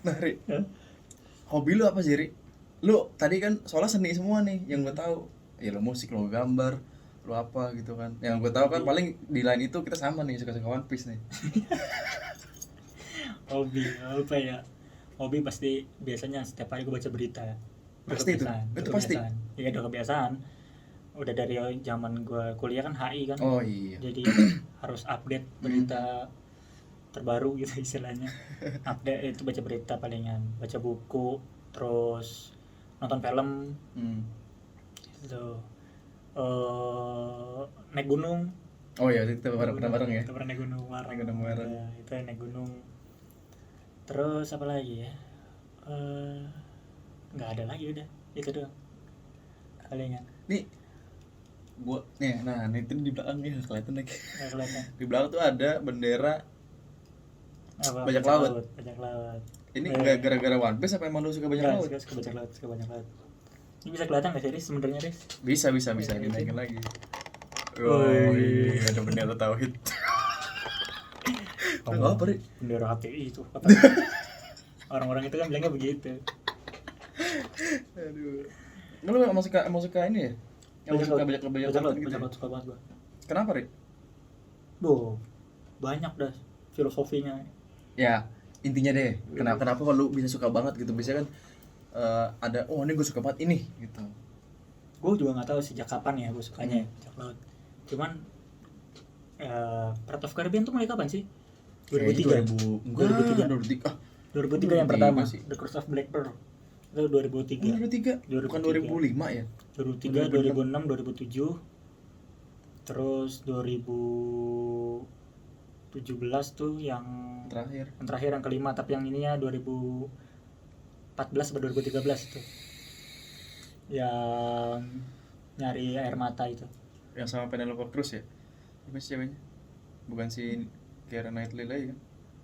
Nah, Ri, Hah? hobi lu apa sih, Ri? Lu tadi kan soalnya seni semua nih yang gue tahu. Ya lu musik, lu gambar, lu apa gitu kan. Yang gue tahu kan paling di line itu kita sama nih, suka-suka One Piece nih. Hobi apa ya? Hobi pasti biasanya setiap hari gue baca berita. Udah Pasti itu. kebiasaan, Itu udah pasti. kebiasaan. Iya, udah kebiasaan. Udah dari zaman gue kuliah kan HI kan. Oh iya. Jadi harus update berita terbaru gitu istilahnya. Update itu, baca berita palingan, baca buku, terus nonton film gitu. Naik gunung. Oh iya, kita pernah bareng ya. Kita pernah naik gunung bareng. Naik gunung bareng. Ya, itu naik gunung. Terus apa lagi ya? Nggak ada lagi, udah itu doang palingan. Nih gua nih, nah ini tuh di belakang nih kelihatan lagi. Nggak kelihatan. Di belakang tuh ada bendera. Apa? Bajak laut. Bajak laut. Ini nggak gara-gara One Piece apa emang lu suka bajak laut? Suka bajak laut, suka bajak laut. Ini bisa kelihatan nggak sih, Riz, sebenarnya, Riz? Bisa dinaikin lagi. Woi, ada bendera tauhid. Oh, apa, Ri? Bendera HTI itu. Orang-orang itu kan bilangnya begitu. Aduh. Lu emang suka ini ya? Yang suka bajak laut gitu. Bajak laut suka banget gua. Kenapa, Ri? Banyak dah filosofinya. Ya, intinya deh, kenapa lu bisa suka banget gitu? Biasanya kan ada, oh ini gue suka banget ini gitu. Gue juga nggak tahu sejak kapan ya gue sukanya bajak laut. Cuman Pirates of Caribbean tuh mulai kapan sih? 2003. 2003. 2003 yang pertama sih. The Curse of Black Pearl. Itu 2003. 2003. Bukan 2005 ya? 2003, 2006, 2007. Terus 2017 tuh yang terakhir yang kelima, tapi yang ininya 2014 atau 2013 itu. Yang nyari air mata itu. Yang sama Penelope Cruz ya? Apa sih ceweknya? Bukan si Keira Knightley lagi kan?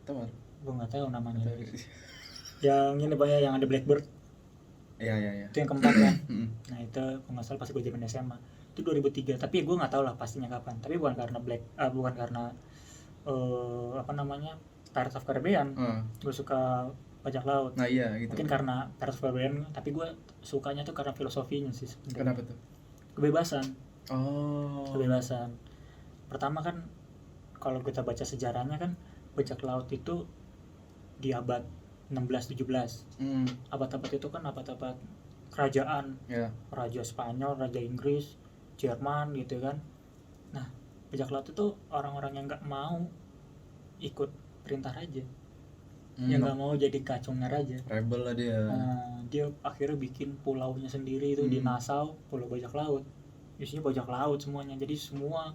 Tahu nggak? Gue nggak tahu namanya. Yang ini banyak yang ada Blackbird. Iya. Itu yang keempat kan. Nah itu kalau nggak salah pas gue zaman SMA itu 2003. Tapi gue nggak tahu lah pastinya kapan. Tapi bukan karena Pirates of Caribbean. Gue suka bajak laut. Nah iya gitu. Mungkin karena Pirates of Caribbean, tapi gue sukanya tuh karena filosofinya sih sebenarnya. Kenapa tuh? Kebebasan. Kebebasan. Pertama kan kalau kita baca sejarahnya kan bajak laut itu di abad 16-17. Abad-abad itu kan abad-abad kerajaan. Raja Spanyol, Raja Inggris, Jerman gitu kan. Nah, bajak laut itu orang-orang yang nggak mau ikut perintah raja. Yang nggak mau jadi kacungnya raja. Rebel lah dia. Dia akhirnya bikin pulaunya sendiri itu di Nassau, pulau bajak laut. Isinya bajak laut semuanya. Jadi semua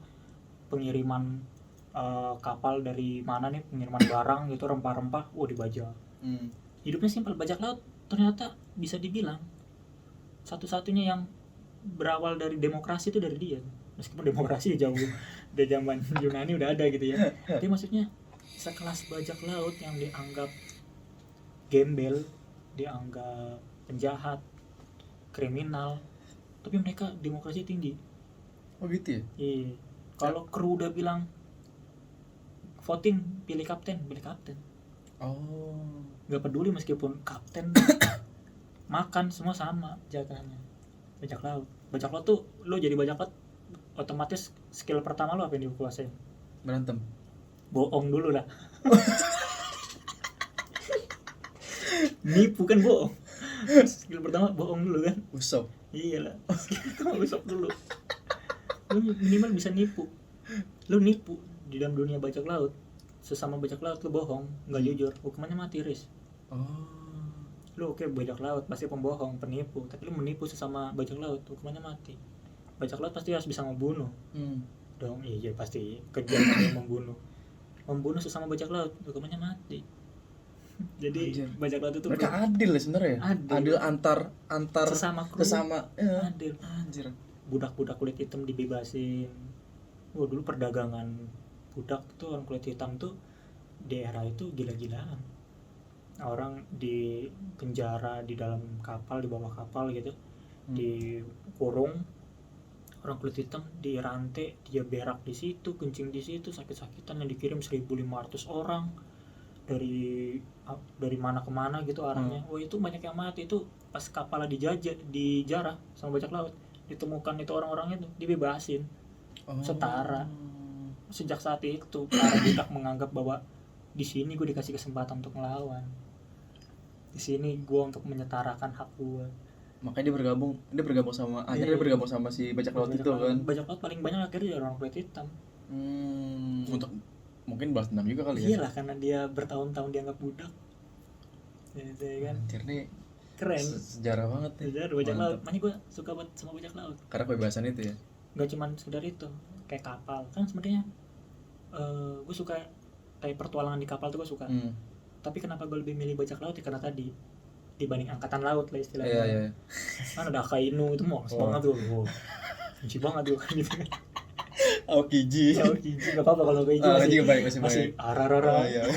pengiriman kapal dari mana nih, pengiriman barang gitu, rempah-rempah, dibajak. Hidupnya simpel. Bajak laut ternyata bisa dibilang satu-satunya yang berawal dari demokrasi itu dari dia. Meskipun demokrasi jauh dari zaman Yunani udah ada gitu ya. Tapi maksudnya sekelas bajak laut yang dianggap gembel, dianggap penjahat, kriminal, tapi mereka demokrasi tinggi. Oh gitu ya? Iya. Kalau kru udah bilang voting pilih kapten. Oh. Nggak peduli meskipun kapten makan semua sama jatahnya. Bajak laut tuh lo jadi bajak laut otomatis skill pertama lo apa yang dikuasain? Berantem. Bohong dulu lah. Nipu kan bohong. Skill pertama bohong dulu kan. Usop. Iyalah. Skill usap dulu. Lo minimal bisa nipu. Lo nipu di dalam dunia bajak laut. Sesama bajak laut lo bohong, nggak jujur, hukumannya mati, Riz. Oh. Lo oke bajak laut pasti pembohong, penipu, tapi lo menipu sesama bajak laut, hukumannya mati. Bajak laut pasti harus bisa membunuh. Dong, iya pasti kejam yang membunuh sesama bajak laut, hukumannya mati. Jadi Anjir. bajak laut itu Mereka adil ya sebenarnya. Adil. Antar sesama kru. ya. Adil. Anjir. Budak-budak kulit hitam dibebasin. Wah, dulu perdagangan budak tuh orang kulit hitam tuh di era itu gila-gilaan. Orang di penjara di dalam kapal, di bawah kapal gitu, dikurung. Orang kulit hitam dirantai, dia berak di situ, kencing di situ, sakit-sakitan, yang dikirim 1.500 orang dari mana ke mana gitu arahnya. Wah, itu banyak yang mati itu pas kapalnya dijarah sama bajak laut. Ditemukan itu orang-orang itu dibebasin. Setara. Sejak saat itu para budak menganggap bahwa di sini gue dikasih kesempatan untuk melawan. Di sini gue untuk menyetarakan hak gue. Makanya dia bergabung sama akhirnya dia bergabung sama si bajak laut itu kan. Bajak laut paling banyak akhirnya orang kulit hitam. Untuk mungkin balas dendam juga kali ya. Iyalah karena dia bertahun-tahun dianggap budak. Gitu kan. Anjir nih Keren. Sejarah banget nih. Sejarah bajak laut. Makanya gue suka banget sama bajak laut. Karena kebebasan itu ya. Gak cuma sekedar itu, kayak kapal kan sebenarnya. Gue suka kayak pertualangan di kapal tuh gue suka. Tapi kenapa gue lebih milih bajak laut ya karena tadi dibanding angkatan laut lah istilahnya. Iya. Kan ada Akainu itu mau semangat tuh. Benci banget tuh gitu kan. Aokiji. Gak apa-apa kalau Aokiji masih ararara. Iya.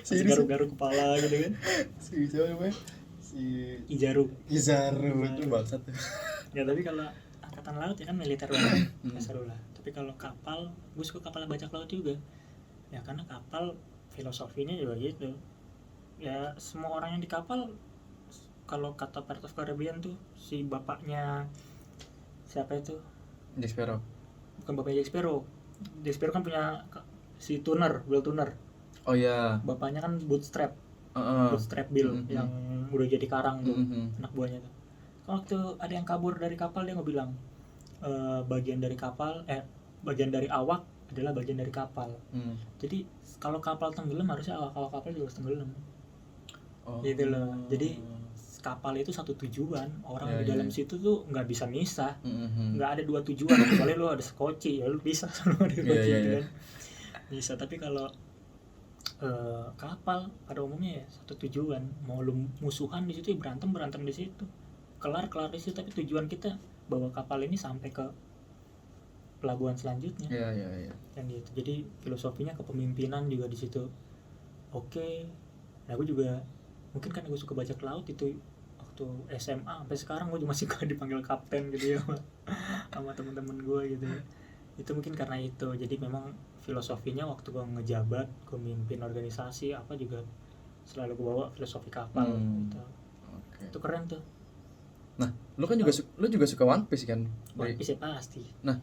Masih garu-garu kepala gitu kan. Si siapa namanya? Si Kizaru itu bangsat. Ya tapi kalau angkatan laut ya kan militer banget. Seru lah. Tapi kalau kapal, gue suka kapal bajak laut juga. Ya karena kapal filosofinya juga gitu. Ya semua orang yang di kapal, kalau kata Pirates of Caribbean tuh si bapaknya siapa itu? Jack Sparrow. Bukan bapaknya Jack Sparrow. Jack Sparrow kan punya si Will Turner. Oh iya. Bapaknya kan Bootstrap. Bootstrap Bill yang udah jadi karang tuh, anak buahnya tuh. Waktu ada yang kabur dari kapal dia bilang bagian dari awak adalah bagian dari kapal. Jadi kalau kapal tenggelam harusnya awak kapal juga harus tenggelam. Gitu loh. Jadi kapal itu satu tujuan, orang di dalam situ tuh nggak bisa misah, nggak ada dua tujuan. Kecuali lu ada skoci ya lu bisa sama ada skoci gitu kan. Bisa. Tapi kalau kapal pada umumnya ya satu tujuan, mau lu musuhan di situ ya berantem di situ, kelar di situ. Tapi tujuan kita bawa kapal ini sampai ke pelabuhan selanjutnya. Iya. Kan gitu. Jadi filosofinya kepemimpinan juga di situ. Oke. Nah, gue juga mungkin karena gue suka bajak laut itu waktu SMA sampai sekarang gue masih suka dipanggil kapten gitu ya sama teman-teman gue gitu. Itu mungkin karena itu. Jadi memang filosofinya waktu gue ngejabat, gue mimpin organisasi apa juga selalu gue bawa filosofi kapal gitu. Okay. Itu keren tuh. Nah, lu kan juga suka One Piece kan? One Piece ya pasti. Nah,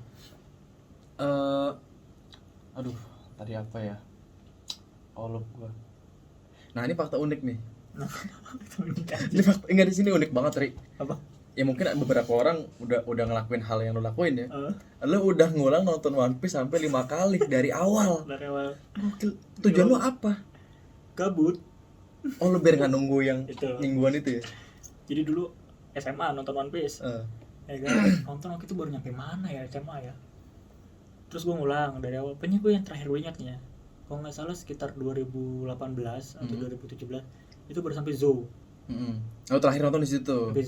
aduh, tadi apa ya? Lupa gua. Nah, ini fakta unik nih. Ini fakta enggak di sini unik banget, Ri. Apa? Ya mungkin beberapa orang udah ngelakuin hal yang lu lakuin ya. Lu udah ngulang nonton One Piece sampai 5 kali dari awal. Gokil. Tujuan lu apa? Gabut. Oh, lu biar enggak nunggu yang mingguan itu ya. Jadi dulu SMA nonton One Piece. Ya kan, nonton waktu itu baru nyampe mana ya SMA ya. Terus gue ngulang dari awal. Pokoknya gue yang terakhir gue ingatnya, kalau nggak salah sekitar 2018 atau 2017 itu baru sampai Zou. Oh, terakhir nonton di situ. Sampai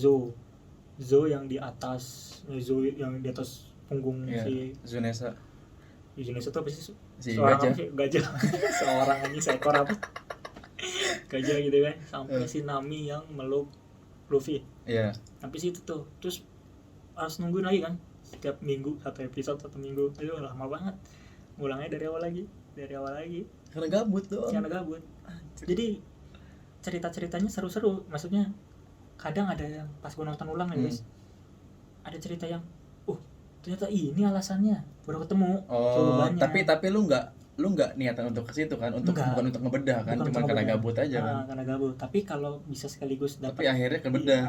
Zou yang di atas, Zou yang di atas punggung si Zunesa. Zunesa tuh apa sih? Si gajah. Seorang ini seekor apa? Gajah gitu kan. Sampai si Nami yang meluk Luffy. Iya. Sampai situ tuh. Terus harus nungguin lagi kan. Setiap minggu satu episode, 1 minggu. Itu lama banget. ngulangnya dari awal lagi Karena gabut doang. karena gabut. Jadi cerita-ceritanya seru-seru, maksudnya kadang ada yang pas gue nonton ulang nih guys, ada cerita yang ternyata ini alasannya, baru ketemu jawabannya. Tapi lu nggak niatan untuk ke situ kan, bukan untuk ngebedah kan, cuma karena gabut aja kan. Karena gabut. Tapi kalau bisa sekaligus dapat, Tapi akhirnya kebedah.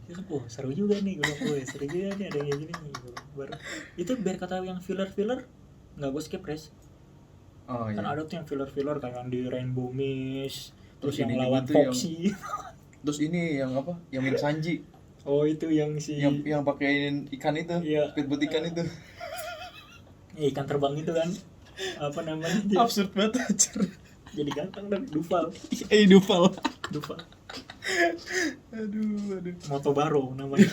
itu kan seru juga nih, gue seru juga nih ada yang kayak gini gitu. Baru itu biar kata yang filler nggak gue skip Res. Kan ada tuh yang filler kayak yang di Rainbow Mist, terus yang lawan Foxy. Terus ini yang apa? Yang mirip Sanji. Oh itu yang si yang pakein ikan itu, speedboat ikan itu. Ikan terbang itu kan. Apa namanya? Absurd banget anjir. Jadi ganteng dan Duval. Duval. Aduh. Motobaro namanya.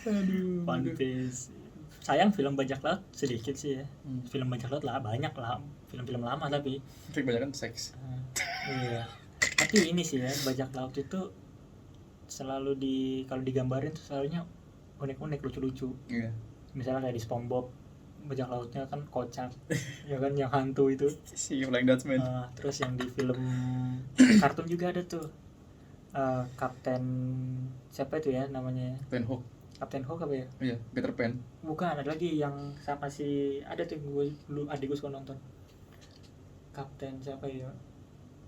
Aduh. Pantes. Sayang film Bajak Laut sedikit sih ya. Film Bajak Laut lah banyak lah. Film-film lama tapi kebanyakan seks. Iya. Tapi ini sih ya, Bajak Laut itu selalu kalau digambarin tuh selalunya unik-unik, lucu-lucu. Iya. Misalnya kayak di SpongeBob, bajak lautnya kan kocak. Ya kan yang hantu itu. Si Flying Dutchman. Terus yang di film kartun juga ada tuh. Kapten siapa itu ya namanya? Kapten Hook apa ya? Iya, Peter Pan. Bukan, ada lagi yang sama si ada tuh adik gue suka nonton. Kapten siapa ya?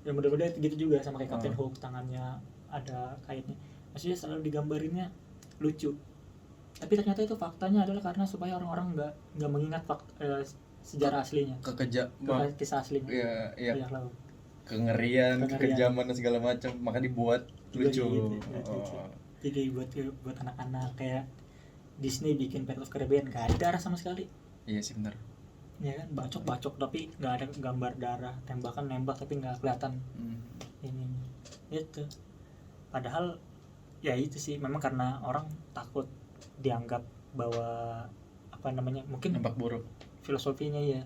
Yang bener-bener gitu juga sama kayak Kapten Hook, tangannya ada kaitnya. Maksudnya selalu digambarinnya lucu. Tapi ternyata itu faktanya adalah karena supaya orang-orang nggak mengingat sejarah aslinya. Kisah aslinya. Iya. Kengerian, kekejaman dan segala macam, maka dibuat lucu. Jadi buat anak-anak kayak Disney bikin Pirates of the Caribbean nggak ada darah sama sekali. Iya sih benar. Ya kan, bacok tapi nggak ada gambar darah, tembakan nembak tapi nggak kelihatan ini itu. Padahal ya itu sih memang karena orang takut dianggap bahwa apa namanya, mungkin nampak buruk filosofinya ya.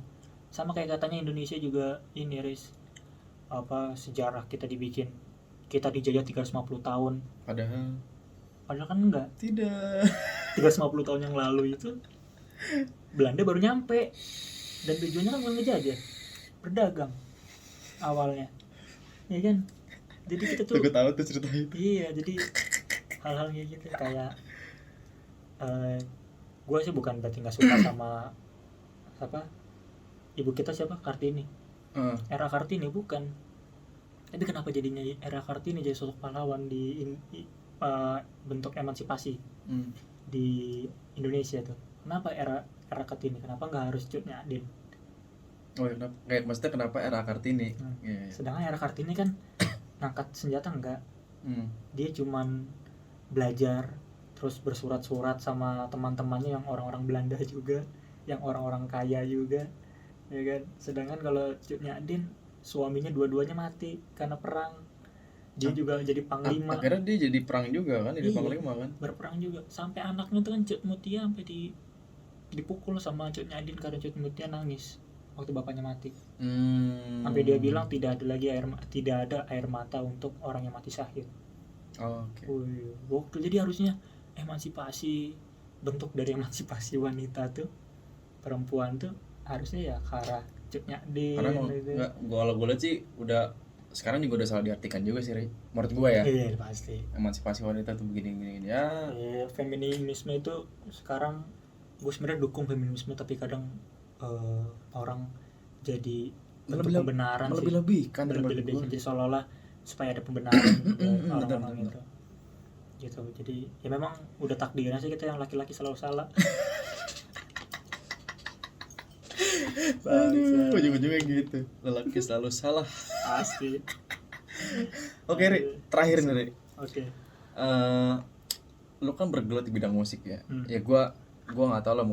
Sama kayak katanya Indonesia juga ini Riz, apa sejarah kita dibikin, kita dijajah 350 tahun. Padahal kan enggak. Tidak. 350 tahun yang lalu itu Belanda baru nyampe. Dan tujuannya kan bukan ngejajah, berdagang awalnya. Ya kan? Jadi kita tuh gue tahu tuh cerita itu. Iya, jadi hal-hal kayak gitu kayak gue sih bukan berarti nggak suka sama siapa ibu kita, siapa, Kartini. Era Kartini bukan. Tapi kenapa jadinya era Kartini jadi sosok pahlawan di bentuk emansipasi di Indonesia tuh? Kenapa era Kartini? Kenapa nggak harus Cut Nyak Dien? Kenapa? Kayak maksudnya kenapa era Kartini? Sedangkan era Kartini kan ngangkat senjata enggak. Dia cuman belajar, terus bersurat-surat sama teman-temannya yang orang-orang Belanda juga, yang orang-orang kaya juga, ya kan. Sedangkan kalau Cut Nyak Dien suaminya dua-duanya mati karena perang. Dia juga jadi panglima. Akhirnya dia jadi perang juga kan, jadi panglima kan. Berperang juga. Sampai anaknya tuh kan Cut Mutia sampai dipukul sama Cut Nyak Dien karena Cut Mutia nangis waktu bapaknya mati. Sampai dia bilang tidak ada air mata untuk orang yang mati syahid. Waktu jadi harusnya emansipasi, bentuk dari emansipasi wanita tuh, perempuan tuh harusnya ya ke arah Cut Nyak Dien. Karena kalau gue lihat sih udah sekarang juga udah salah diartikan juga sih, menurut gue ya. Iya pasti. Emansipasi wanita tuh begini ya. Feminisme itu sekarang gue sebenarnya dukung feminisme, tapi kadang orang jadi untuk pembenaran sih. Melebih-lebihkan. Jadi seolah-olah supaya ada pembenaran orang-orang itu. Gitu. Jadi ya memang udah takdirnya sih kita yang laki-laki selalu salah. Ujung-ujungnya gitu, lelaki selalu salah. Pasti. Oke, Ri, terakhir nih, Ri. Oke. Lu kan bergelut di bidang musik ya. Ya gua nggak tahu lah,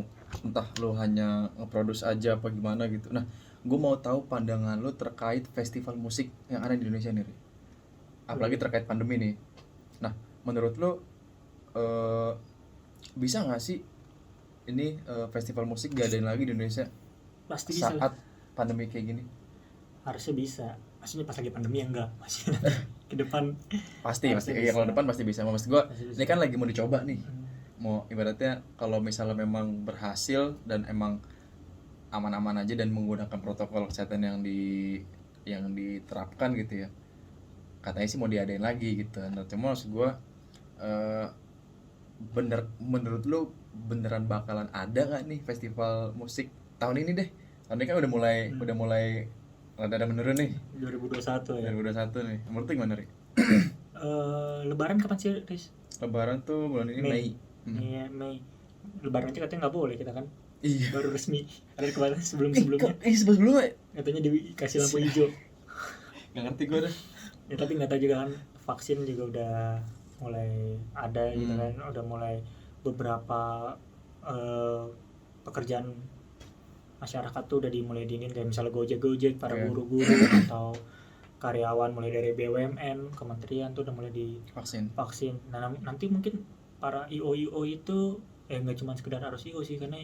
entah lu hanya nge-produce aja apa gimana gitu. Nah, gua mau tahu pandangan lu terkait festival musik yang ada di Indonesia nih, Ri. Apalagi terkait pandemi nih. Nah, menurut lu bisa nggak sih ini festival musik diadain lagi di Indonesia? Pasti bisa. Saat pandemi kayak gini harusnya bisa. Maksudnya pas lagi pandemi ya enggak, masih ke depan pasti ya, kalau depan pasti bisa. Maksud gua ini kan lagi mau dicoba nih. mau ibaratnya kalau misalnya memang berhasil dan emang aman-aman aja dan menggunakan protokol kesehatan yang diterapkan gitu ya, katanya sih mau diadain lagi gitu. Nah cuma maksud gue, menurut lu beneran bakalan ada nggak nih festival musik tahun ini deh? Tahun ini kan udah mulai rada menurun nih, 2021 ya. 2021 nih. Menurut lu gimana, Ri? Lebaran kapan sih, Riz? Lebaran tuh bulan ini Mei. Iya, Mei. Lebaran aja katanya nggak boleh kita kan. Iya. Baru resmi. Ada kemarin sebelumnya. Sebelumnya Katanya dikasih lampu hijau. nggak ngerti gue dah. Ya tapi nggak tahu juga kan, vaksin juga udah mulai ada gitu kan, udah mulai beberapa pekerjaan masyarakat tuh udah dimulai diinin, kayak misalnya Gojek para guru-guru atau karyawan mulai dari BUMN, kementerian tuh udah mulai di vaksin. Nah nanti mungkin para IO itu nggak cuma sekedar harus IO sih, karena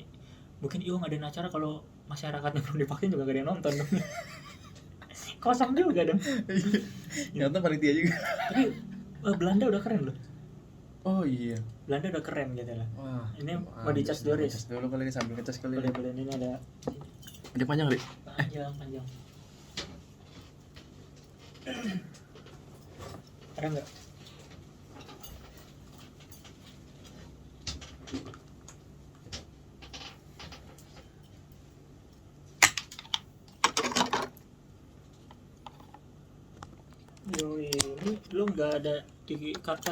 mungkin IO ngadain acara kalau masyarakatnya belum divaksin juga gak ada yang nonton dong. Kosong juga dong. Nonton panitia juga. Tapi Belanda udah keren loh. Oh iya. Belanda udah keren gitu lah. Wah. Ini mau dicas dulu, Riz. Dulu kali ini sambil ngecas kali. Boleh ini ada. Dia panjang, Ri. Panjang. Ada nggak? Yoi, ini lu nggak ada di cut.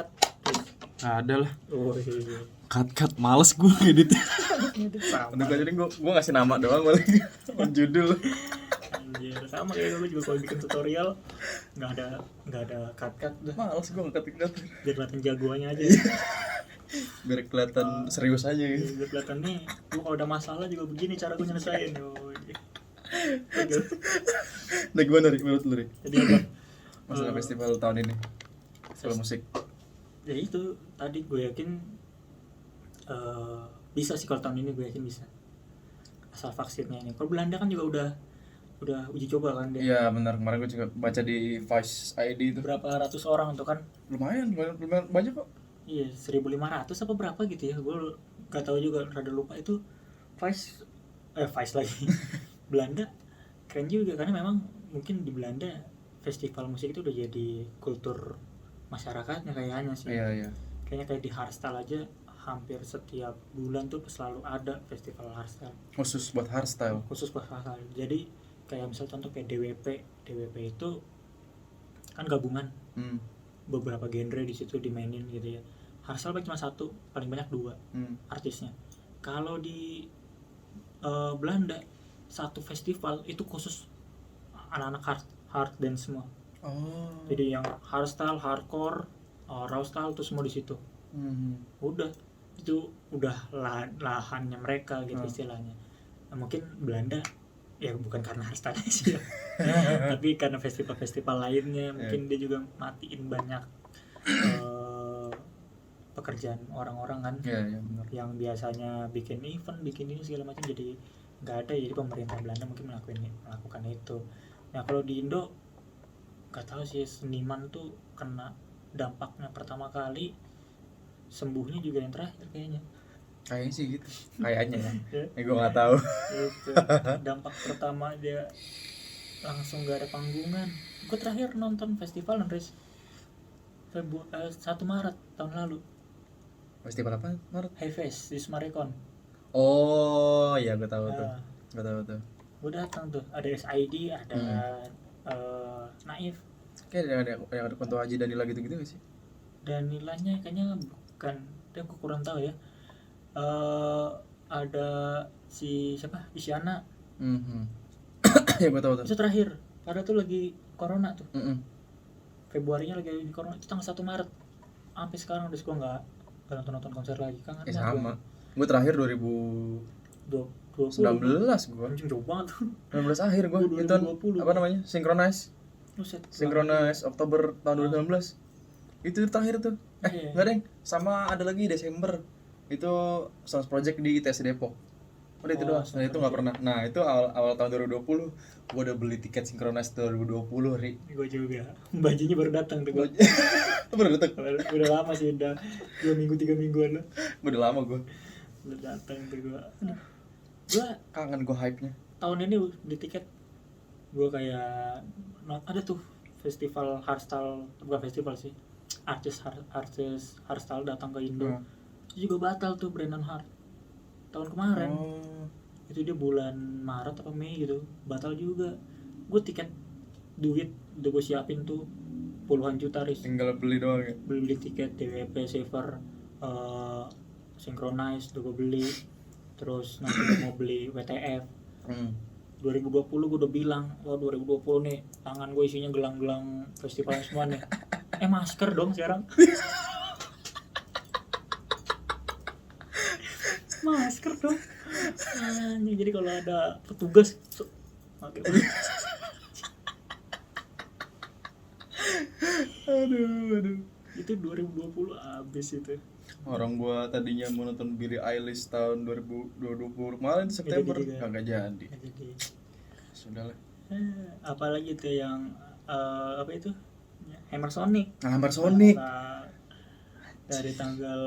Ada lah. Oh iya. Cut males gue ngedit. Sama. Udah jadi gue ngasih nama doang paling. Judul. Anjir, sama kayak gue juga kalau bikin tutorial nggak ada cut udah. Males gue ngekat. Biar kelihatan jagoannya aja. Biar kelihatan serius aja gitu. Biar kelihatan nih, gue kalau ada masalah juga begini cara gue nyelesain. Nah gimana, Ri? Menurut lu, Ri? Jadi apa? Masalah festival tahun ini, festival musik. Ya itu tadi gue yakin bisa sih, kalau tahun ini gue yakin bisa, asal vaksinnya ini. Kalau Belanda kan juga udah uji coba kan dia. Iya benar, kemarin gue juga baca di Vice ID itu. Berapa ratus orang tuh kan? Lumayan banyak kok. Iya, 1.500 apa berapa gitu ya, gue gak tahu juga, rada lupa itu. Vice lagi. Belanda keren juga, karena memang mungkin di Belanda festival musik itu udah jadi kultur masyarakatnya kayaknya sih. Iya. Kayaknya kayak di hardstyle aja hampir setiap bulan tuh selalu ada festival hardstyle. Khusus buat hardstyle. Jadi kayak misal contoh kayak DWP itu kan gabungan beberapa genre di situ dimainin gitu ya. Hardstyle cuma satu, paling banyak 2 artisnya. Kalau di Belanda satu festival itu khusus anak-anak hard dance semua. Oh. Jadi yang hardstyle, hardcore, raw style tuh semua di situ. Udah itu udah lahannya mereka gitu istilahnya. Nah, mungkin Belanda ya bukan karena hardstyle sih ya. Tapi karena festival-festival lainnya mungkin dia juga matiin banyak pekerjaan orang-orang kan. Benar. Yang biasanya bikin event, bikin ini segala macam jadi nggak ada. Jadi pemerintah Belanda mungkin melakukan itu. Nah kalau di Indo nggak tahu sih, seniman tuh kena dampaknya pertama kali, sembuhnya juga yang terakhir kayaknya. Kayaknya sih gitu. Kayaknya ya. Gue nggak tahu. Itu dampak pertama, dia langsung nggak ada panggungan. Gue terakhir nonton festival Andres 1 Maret tahun lalu. Festival apa? Maret? Highfest di Sumarekon. Oh iya, gue tahu tuh. Gue datang tuh, ada SID, ada Naif. Kayak ada Kunto Aji Danila gitu-gitu gak sih? Danilanya kayaknya bukan, dia gue kurang tahu ya. Ada si siapa? Isyana. Ya gue tahu tuh. Itu terakhir. Padahal tuh lagi corona tuh. Februarinya lagi di corona, itu tanggal 1 Maret. Sampai sekarang udah gue nggak nonton konser lagi, kangen banget. Sama. Gue terakhir 2019 gue. Anjing jauh banget tuh. 19 akhir gue. Itu apa namanya? Synchronize Oktober tahun 2019. Itu terakhir tuh. Enggak deng. Sama ada lagi Desember. Itu Sounds Project di ITS Depok. Udah itu doang. Nah, itu nggak pernah. Nah, itu awal tahun 2020 gua udah beli tiket Synchronize 2020, Ri. Gue juga. Bajunya baru datang tuh gue. Baru datang. Udah lama sih, udah 2 minggu 3 mingguan lah. Udah lama gua. Udah datang tuh gue. Gue Kangen gua hype-nya. tahun ini beli tiket. Gue kayak ada tuh festival hardstyle, bukan festival sih. Artis hardstyle datang ke Indo. Itu juga batal tuh Brandon Hart. Tahun kemarin. Oh. Itu dia bulan Maret atau Mei gitu, batal juga. Gue tiket duit udah gue siapin tuh puluhan juta, Riz. Tinggal beli doang ya. Beli tiket DWP Saver, Synchronize udah gue beli. Terus nanti mau beli WTF. 2020 gue udah bilang, wah 2020 nih tangan gue isinya gelang-gelang festival semua nih. Masker dong sekarang. Masker dong. Jadi kalau ada petugas pakai aduh. Itu 2020 habis itu. Orang gua tadinya mau nonton Billie Eilish tahun 2020 kemarin September, kagak jadi. Jadi Sudahlah. apalagi tuh yang apa itu? Hammer Sonic. Hammer Sonic. Dari tanggal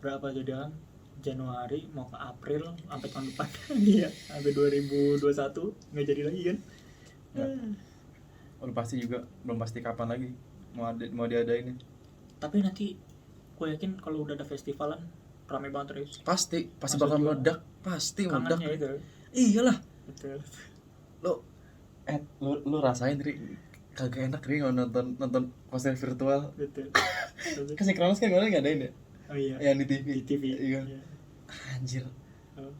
berapa tuh dia kan? Januari mau ke April sampai tahun depan. Iya, sampai 2021 nggak jadi lagi kan? Ya. Udah pasti juga belum pasti kapan lagi mau diadain. Tapi nanti gue yakin kalau udah ada festivalan ramai banget, Riz. Pasti Maksud bakal gua, meledak, pasti meledak. Kangennya itu. Iyalah. Betul. Lu rasain, Ri, kagak enak, Ri, nonton konser virtual. Betul. Kan Synchronize kan kemarin ngadain ya? Oh iya. Yang di TV. Di TV. Iya. Anjir. Oh.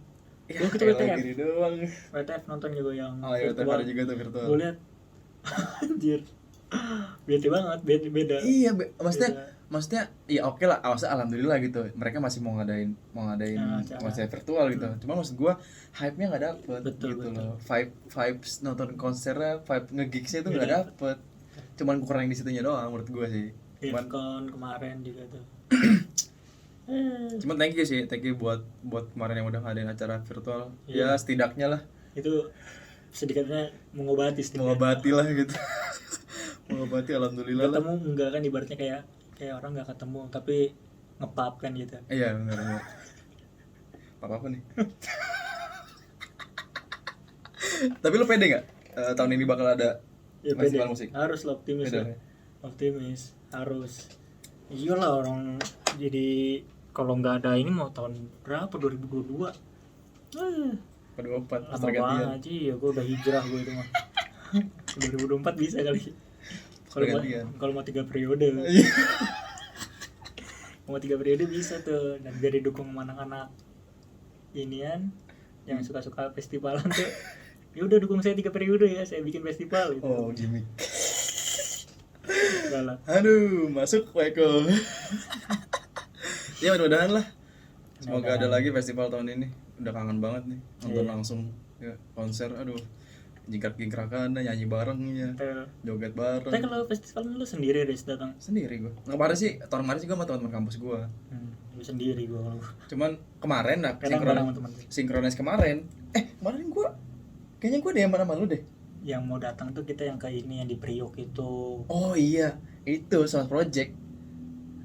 Ya, Gua ketemu WTF. gini doang. WTF nonton juga yang Oh iya, virtual. ada juga tuh virtual. Gue liat, anjir, beda banget, beda. Iya, maksudnya ya oke lah, maksudnya alhamdulillah gitu. Mereka masih mau ngadain konser virtual gitu. Cuma maksud gua hype-nya enggak dapet. Betul, gitu betul. loh. Vibes nonton konsernya, vibe nge-gigsnya itu enggak dapet. Cuman kurang di situnya doang menurut gua sih. Cuman kemarin juga tuh. Cuman thank you buat kemarin yang udah ngadain acara virtual. Iya. Ya setidaknya lah Itu sedikitnya mengobati lah gitu. Mengobati alhamdulillah lah. ketemu enggak kan, ibaratnya kayak orang nggak ketemu tapi ngepap kan gitu. Iya benar. Apa nih? Tapi lu pede nggak tahun ini bakal ada festival musik? Harus lah, optimis harus. Iyalah, orang jadi kalau nggak ada ini mau tahun berapa, 2022 Kedua 4 lama banget sih ya. Gue udah hijrah gue itu mah. 2024 bisa kali kalau mau 3 periode. Mau 3 periode bisa tuh, dan biar didukung sama anak-anak inian yang suka-suka festivalan tuh. Ya udah, dukung saya 3 periode ya, saya bikin festival gitu. Oh, gimmick. Enggak lah. Aduh, masuk Weko. Ya mudah-mudahan lah. Semoga ada lagi festival tahun ini. Udah kangen banget nih nonton langsung ya, konser. Aduh, jingkrak-jingkrakan, nyanyi barengnya, joget bareng. Tapi kalau festival lu sendiri, Riz, datang? Sendiri gua. Kemarin sih, tahun kemarin juga sama teman-teman kampus gua. Gue sendiri gua. Cuman kemarin lah Synchronize kemarin. Kemarin gua kayaknya gua deh yang mana sama lu deh. Yang mau datang tuh kita yang kayak ini, yang di Priok itu. Oh iya, itu Sounds Project.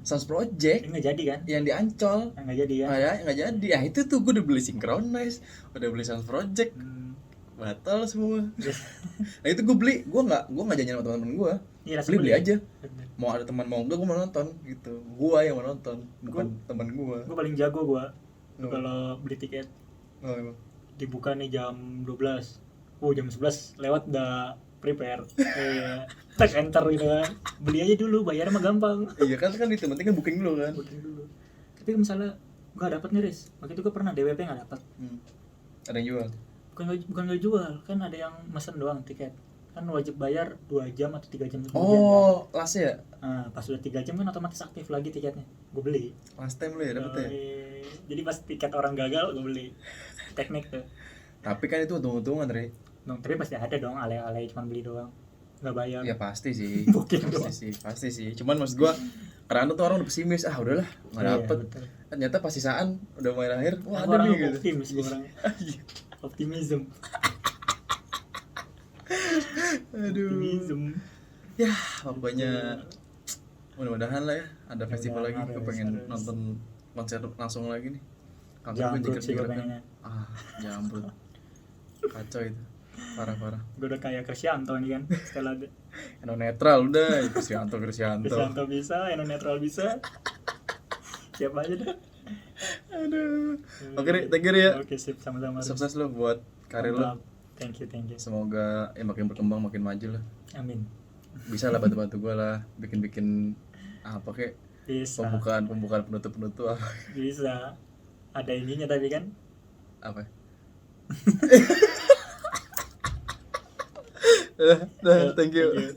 Nggak jadi kan? Yang di Ancol. Nggak jadi ya? Nggak jadi. Ya itu tuh gue udah beli Synchronize, udah beli Sounds Project. Batal semua. Nah itu gue beli, gue nggak janjian sama teman-teman gue. Iya, beli aja. Mau ada teman mau enggak, gue mau nonton gitu. Gue yang mau nonton, bukan teman gue. Gue paling jago gue kalau beli tiket. Oh, emang. Dibuka nih jam 12. Jam 11 lewat udah prepare. Tak enter gitu kan. Beli aja dulu, bayar mah gampang. Iya kan itu penting kan booking dulu kan. Booking dulu. Tapi misalnya nggak dapet nih, Riz. Waktu itu gue pernah DWP nggak dapet. Ada yang jual. Bukan nggak jual, kan ada yang mesen doang tiket. Kan wajib bayar 2 jam atau 3 jam kemudian. Oh, kan? Last ya? Nah, pas udah 3 jam kan otomatis aktif lagi tiketnya. Gue beli. Last time lu ya dapet ya? Jadi pas tiket orang gagal, gue beli. Teknik tuh. Tapi kan itu untung-untungan, Re. Tapi pasti ada dong ale-ale cuma beli doang. nggak bayar. Ya pasti sih. Booking doang. Pasti sih. Cuman maksud gua karena tuh orang udah pesimis, udahlah nggak Iya, dapet. betul. Ternyata pas sisaan udah main akhir, wah Aku ada orang nih gitu. optimis gua orang. Optimism. Aduh. Optimism. Ya pokoknya mudah-mudahan lah ya ada festival lagi. Harus, Gue pengen harus. nonton konser langsung lagi nih. Kangen gue Jambrut sih gue kan. pengennya. Jambrut. Kacau itu. Parah. Gue udah kayak Krisyanto nih kan. Setelah Eno netral udah, Krisyanto. Krisyanto bisa, Eno netral bisa. Siapa aja dah. Aduh. Oke deh, thank you ya. Oke, sip, sama-sama. Sukses lo buat karir lo. Mantap. Thank you. Semoga makin berkembang, makin maju lah. Amin. Bisa lah bantu-bantu gue lah, bikin apa kek Bisa. pembukaan penutup apa. Bisa. Ada ininya tapi kan. Apa? Thank you.